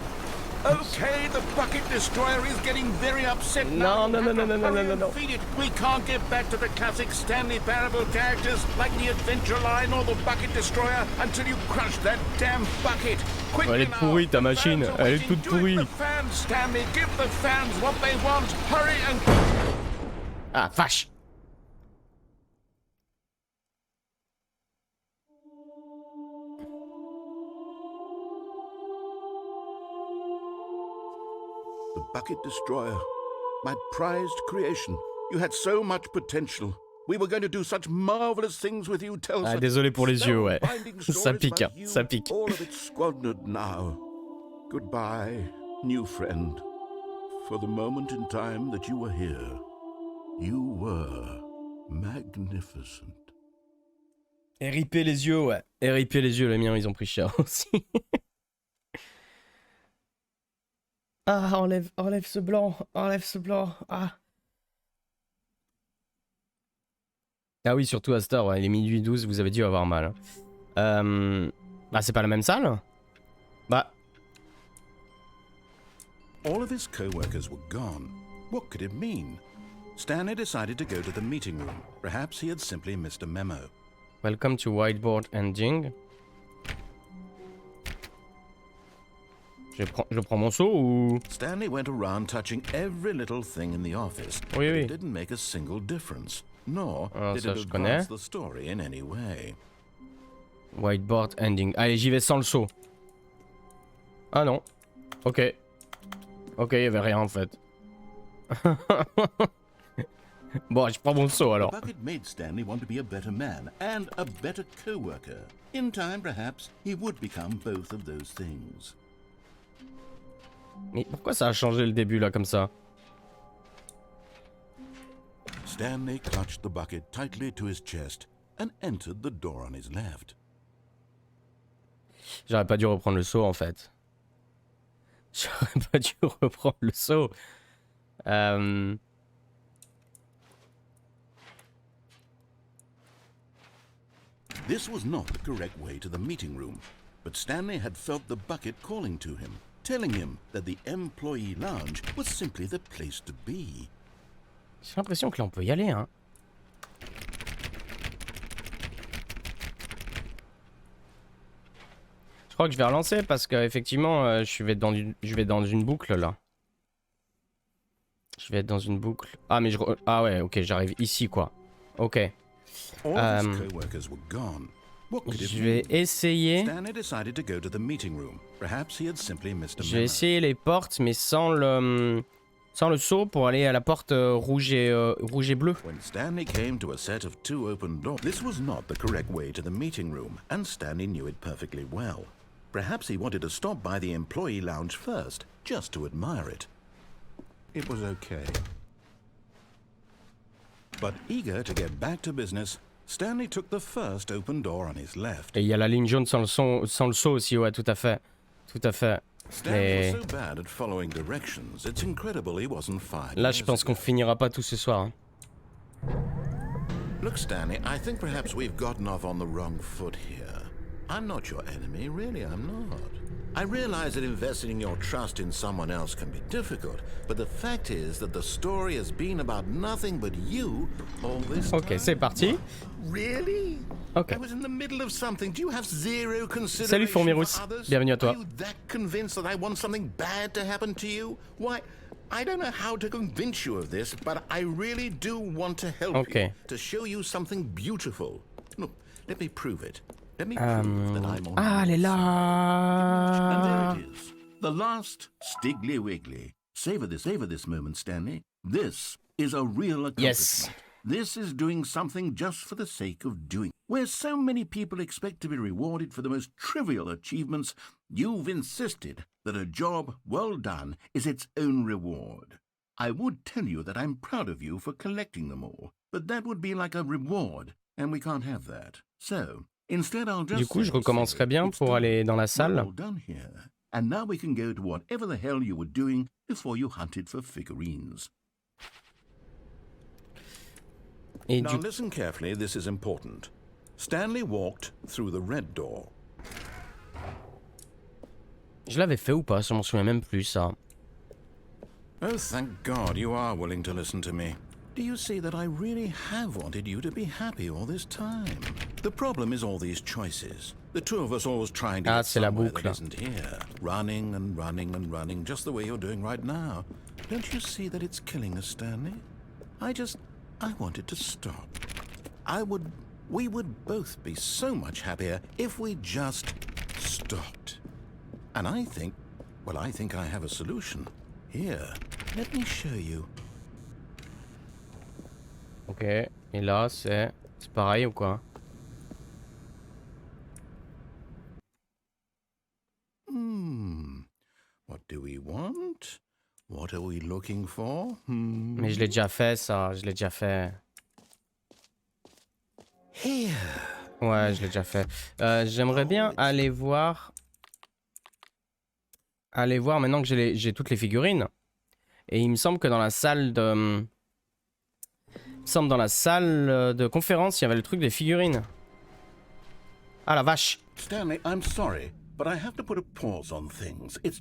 Okay, the Bucket Destroyer is getting very upset now. No, no, no, no, no, no, no, no. Feed it. We can't get back to the classic Stanley Parable characters like the Adventure Line or the Bucket Destroyer until you crush that damn bucket. Quickly Elle est pourrie ta machine, elle est toute pourrie. The fans, Stanley, give the fans what they want. Hurry and... Ah, vache. The Bucket Destroyer, my prized creation. You had so much potential. We were going to do such marvelous things with you. Tell Ah, désolé pour les yeux, ouais. Ça pique, hein, ça pique. All of it squandered now. Goodbye, new friend. For the moment in time that you were here, you were magnificent. RIP les yeux, ouais. RIP les yeux, les miens, ils ont pris cher aussi. Ah, enlève ce blanc, enlève ce blanc. Ah. Ah oui, surtout à cette heure, ouais, il est minuit 12, vous avez dû avoir mal. Bah, c'est pas la même salle? Bah. All of his co-workers were gone. What could it mean? Stanley decided to go to the meeting room. Perhaps he had simply missed a memo. Welcome to whiteboard ending. Je prends mon seau ou... Stanley went around touching every little thing in the office. Oui, but oui. It didn't make a single difference. Nor did ça, it je advance connais. the story in any way. Whiteboard ending. Allez, j'y vais sans le seau. Ah non. Ok. Ok, il y avait rien en fait. Bon, je prends mon seau alors. The bucket made Stanley want to be a better man and a better co-worker. In time, perhaps, he would become both of those things. Mais pourquoi ça a changé le début là comme ça? Stanley clutched the bucket tightly to his chest and entered the door on his left. J'aurais pas dû reprendre le seau en fait. J'aurais pas dû reprendre le seau. This was not the correct way to the meeting room, but Stanley had felt the bucket calling to him, telling him that the employee lounge was simply the place to be. J'ai l'impression que là on peut y aller, hein. Je crois que je vais relancer parce qu'effectivement je vais dans une boucle là. Je vais être dans une boucle. Ah mais ah ouais, ok, j'arrive ici quoi. Ok. Je vais essayer. Je vais essayer les portes mais sans le saut pour aller à la porte rouge et bleu. When Stanley came to a set of 2 open doors, this was not the correct way to the meeting room, and Stanley knew it perfectly well. Perhaps he wanted to stop by the employee lounge first, just to admire it. It was okay. But eager to get back to business, Stanley took the first open door on his left. Et il y a la ligne jaune sans le saut aussi, ouais, tout à fait. Tout à fait. Stanley was so bad at following directions, it's incredible he wasn't fired. Là, je pense qu'on finira pas tout ce soir. Hein. Look, Stanley, I think perhaps we've gotten off on the wrong foot here. I'm not your enemy, really, I'm not. I realize that investing your trust in someone else can be difficult, but the fact is that the story has been about nothing but you all this time. Ok, c'est parti. Really? Ok. I was in the middle of something. Do you have zero consideration Salut Fourmirous, for others? bienvenue à toi. Are you that convinced that I want something bad to happen to you? Why, I don't know how to convince you of this, but I really do want to help you, to show you something beautiful. Look, let me prove it. Let me prove that I'm on elle est là. And there it is. The last Stiggly Wiggly. Savor this moment, Stanley. This is a real accomplishment. Yes. This is doing something just for the sake of doing. Where so many people expect to be rewarded for the most trivial achievements, you've insisted that a job well done is its own reward. I would tell you that I'm proud of you for collecting them all, but that would be like a reward, and we can't have that. So, instead I'll just Du coup, je recommencerai bien pour aller dans la salle. well done here. And now we can go to whatever the hell you were doing before you hunted for figurines. Et Now listen carefully, this is important. Stanley walked through the red door. Je l'avais fait ou pas? Je m'en souviens même plus, ça. Oh, thank God you are willing to listen to me. Do you see that I really have wanted you to be happy all this time? The problem is all these choices. The two of us always trying to get c'est la somewhere boucle. that isn't here. Running and running and running, just the way you're doing right now. Don't you see that it's killing us, Stanley? I wanted to stop. We would both be so much happier if we just stopped. And I think I have a solution. Here, let me show you. Ok, et là, c'est pareil ou quoi? What do we want? What are we looking for? Mais je l'ai déjà fait, ça. Je l'ai déjà fait. Here. Ouais, je l'ai déjà fait. J'aimerais bien aller voir... maintenant que j'ai toutes les figurines. Et il me semble que dans la salle de... conférence, il y avait le truc des figurines. Ah la vache. Stanley, I'm sorry, but I have to put a pause on things. It's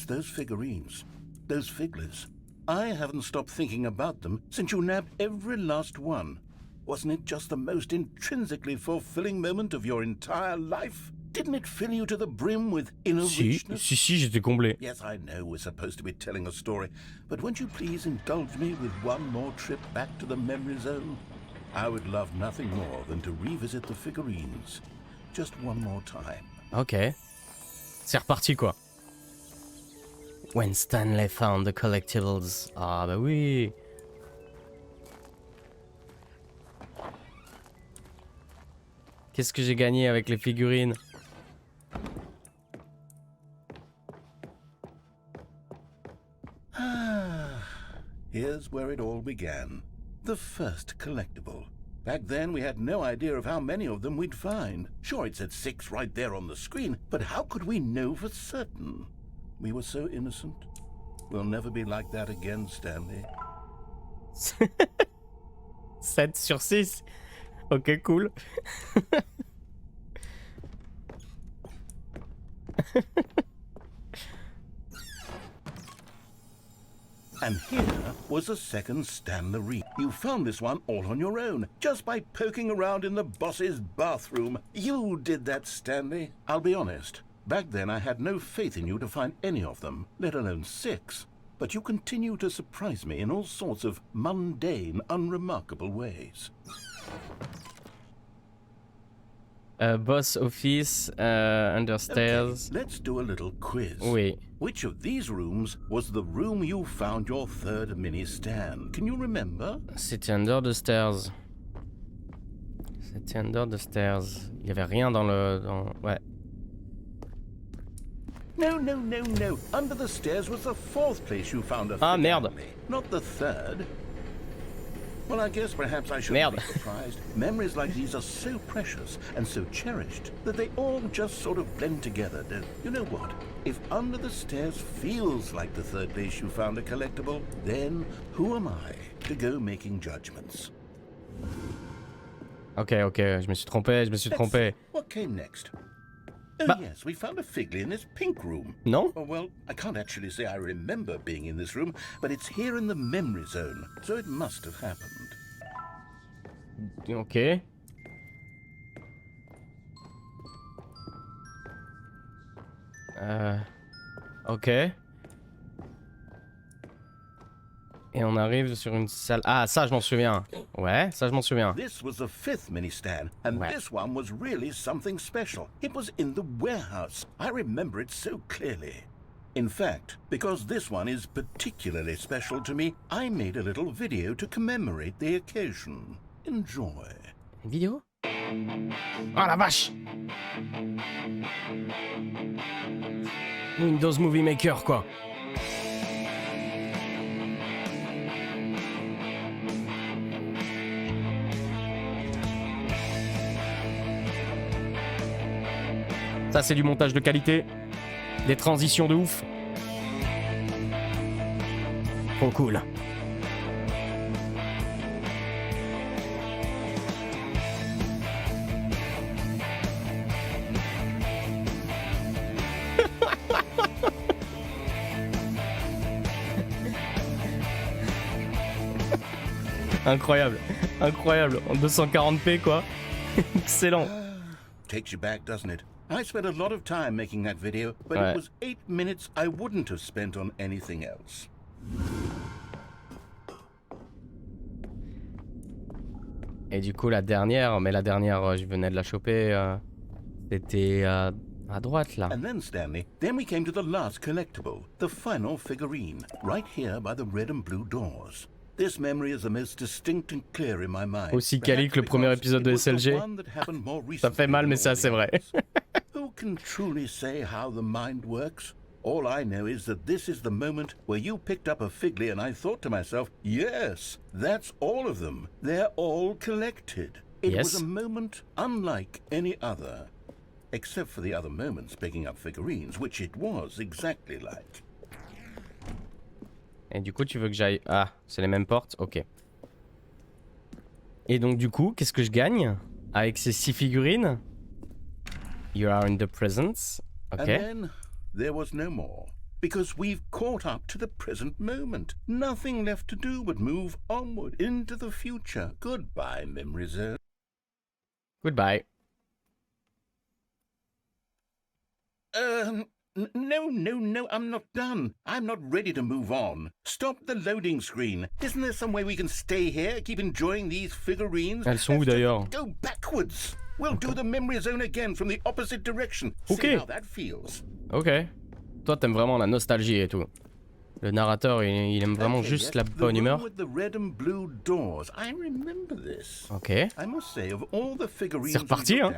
those figurines, those figglers. I haven't stopped thinking about them since you nabbed every last one. Wasn't it just the most intrinsically fulfilling moment of your entire life? Didn't it fill you to the brim with inner richness? Si, j'étais comblé. Yes, I know we're supposed to be telling a story, but won't you please indulge me with one more trip back to the memory zone? I would love nothing more than to revisit the figurines. Just one more time. Ok. C'est reparti, quoi. When Stanley found the collectibles. Ah bah oui. Qu'est-ce que j'ai gagné avec les figurines? Here's where it all began. The first collectible. Back then, we had no idea of how many of them we'd find. Sure, it said 6 right there on the screen, but how could we know for certain? We were so innocent. We'll never be like that again, Stanley. 7 sur 6. Ok, cool. And here was a second Stanley. You found this one all on your own, just by poking around in the boss's bathroom. You did that, Stanley. I'll be honest. Back then I had no faith in you to find any of them, let alone 6. But you continue to surprise me in all sorts of mundane, unremarkable ways. Boss office, under stairs. Okay, let's do a little quiz. Oui. Which of these rooms was the room you found your third mini stand? Can you remember? C'était under the stairs. C'était under the stairs. Il y avait rien dans le... Ouais. No. Under the stairs was the 4th place you found a Ah, figure, merde. not the 3rd. Well, I guess perhaps I shouldn't be surprised. Memories like these are so precious and so cherished that they all just sort of blend together, don't you? Know what? If under the stairs feels like the 3rd place you found a collectible, then who am I to go making judgments? Ok, je me suis trompé, What came next? Oh yes, we found a Figley in this pink room. Non? Oh, well, I can't actually say I remember being in this room, but it's here in the memory zone, so it must have happened. Ok. Ok. Et on arrive sur une salle... Ah, ça je m'en souviens. Ouais, ça je m'en souviens. This was the 5th mini stand, and this one was really something special. It was in the warehouse. I remember it so clearly. In fact, because this one is particularly special to me, I made a little video to commemorate the occasion. Enjoy. Une vidéo? Oh la vache! Windows Movie Maker quoi. Ça c'est du montage de qualité, des transitions de ouf. Trop cool. Incroyable, incroyable, en 240p quoi. Excellent. Takes you back, doesn't it? I spent a lot of time making that video, but it was 8 minutes I wouldn't have spent on anything else. Et du coup la dernière, je venais de la choper, c'était à droite là. And then, Stanley, then we came to the last collectible, the final figurine, right here by the red and blue doors. This memory is the most distinct and clear in my mind. Aussi quali que le premier épisode de SLG. Ça fait mal, mais c'est assez vrai. Who can truly say how the mind works? All I know is that this is the moment where you picked up a Figley and I thought to myself, yes, that's all of them. They're all collected. It was a moment unlike any other. Except for the other moments picking up figurines, which it was exactly like. Et du coup, tu veux que j'aille... Ah, c'est les mêmes portes? Ok. Et donc, du coup, qu'est-ce que je gagne avec ces 6 figurines? You are in the presence. Ok. And then there was no more. Because we've caught up to the present moment. Nothing left to do but move onward into the future. Goodbye, memory zone. Goodbye. No, I'm not done. I'm not ready to move on. Stop the loading screen. Isn't there some way we can stay here, keep enjoying these figurines? Elles sont où d'ailleurs? Go backwards. We'll do the memory zone again from the opposite direction. See how that feels. Ok. Toi, t'aimes vraiment la nostalgie et tout. Le narrateur, il aime vraiment juste la bonne humeur. Ok. C'est reparti, hein.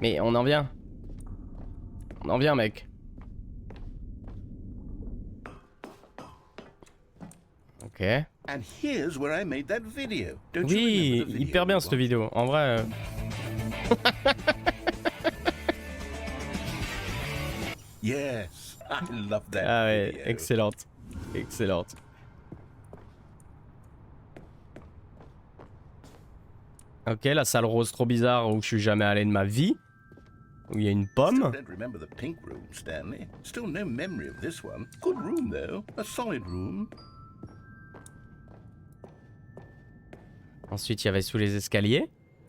Mais on en vient. On en vient, mec. Ok. Oui, hyper bien cette vidéo. En vrai. Yes, I love that. Ah ouais, excellente. Excellente. Ok, la salle rose trop bizarre où je suis jamais allé de ma vie. Où il y a une pomme. Still don't remember the pink room, Stanley. Still no memory of this one. Good room, though. A solid room. Ensuite, il y avait sous les escaliers.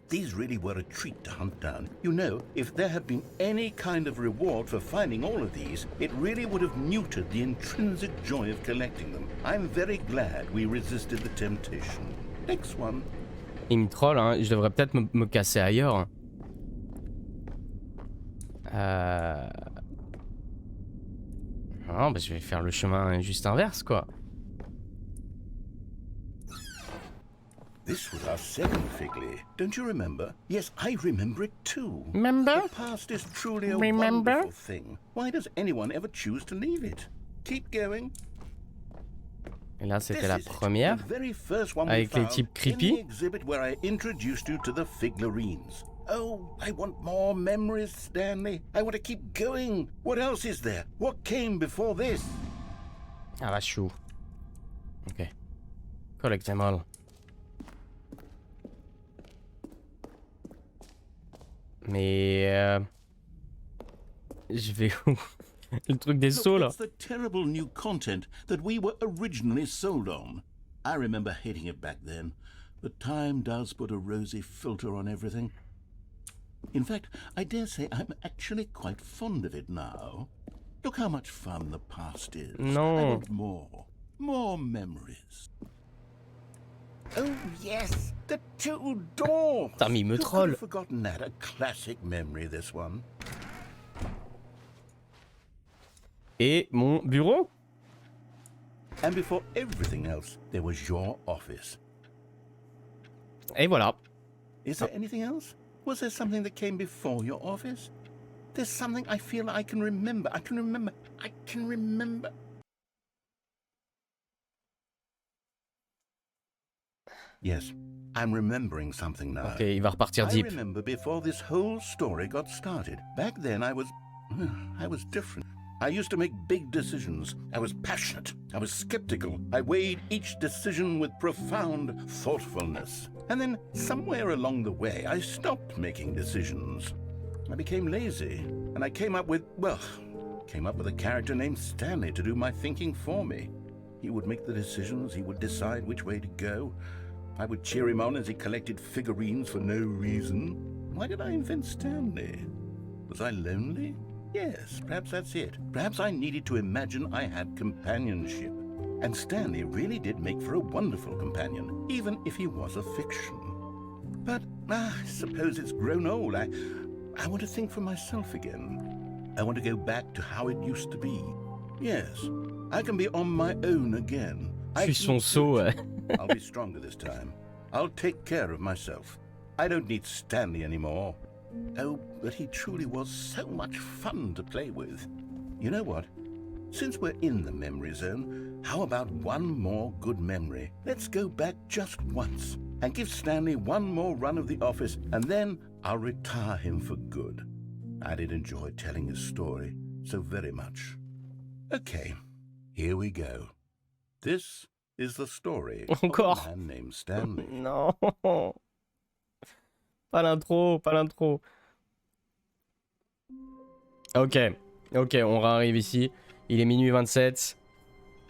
These really were a treat to hunt down. You know, if there had been any kind of reward for finding all of these, it really would have muted the intrinsic joy of collecting them. I'm very glad we resisted the temptation. Next one. Il me troll, hein. Je devrais peut-être me casser ailleurs. Non, bah je vais faire le chemin juste inverse, quoi. This was our second Figley. Don't you remember? Yes, I remember it too. Remember? The past is truly a Remember? wonderful thing. Why does anyone ever choose to leave it? Keep going. Et là, c'était la This is it, première. the very first one we Avec les found types in creepy. the exhibit where I introduced you to the Figlarines. Oh, I want more memories, Stanley. I want to keep going. What else is there? What came before this? Ah, va chou. Ok. Collect them all. Mais... Je vais où? Le truc des sauts, là. It's the terrible new content that we were originally sold on. I remember hating it back then, but time does put a rosy filter on everything. In fact, I dare say I'm actually quite fond of it now. Look how much fun the past is. No. I want more. More memories. Oh yes, the two doors. Putain, mais il me Who could troll. have forgotten that? A classic memory, this one. Et mon bureau? And before everything else, there was your office. Et voilà. Is there anything else? Was there something that came before your office? There's something I feel I can remember. I can remember. Yes, I'm remembering something now. Ok, il va repartir I deep. remember before this whole story got started. Back then I was different. I used to make big decisions. I was passionate. I was skeptical. I weighed each decision with profound thoughtfulness. And then somewhere along the way, I stopped making decisions. I became lazy, and I came up with a character named Stanley to do my thinking for me. He would make the decisions, he would decide which way to go. I would cheer him on as he collected figurines for no reason. Why did I invent Stanley? Was I lonely? Yes, perhaps that's it. Perhaps I needed to imagine I had companionship. And Stanley really did make for a wonderful companion, even if he was a fiction. But I suppose it's grown old. I want to think for myself again. I want to go back to how it used to be. Yes, I can be on my own again. Suis son saut, ouais. I'll be stronger this time. I'll take care of myself. I don't need Stanley anymore. Oh, but he truly was so much fun to play with. You know what? Since we're in the memory zone, how about one more good memory? Let's go back just once and give Stanley one more run of the office, and then I'll retire him for good. I did enjoy telling his story so very much. Okay, here we go. This is the story Encore. of a man named Stanley. Non. Pas l'intro, pas l'intro. Ok, on arrive ici. Il est minuit 27.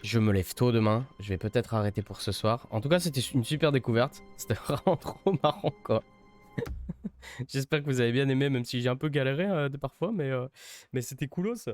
Je me lève tôt demain. Je vais peut-être arrêter pour ce soir. En tout cas, c'était une super découverte. C'était vraiment trop marrant, quoi. J'espère que vous avez bien aimé, même si j'ai un peu galéré parfois, mais c'était coolos.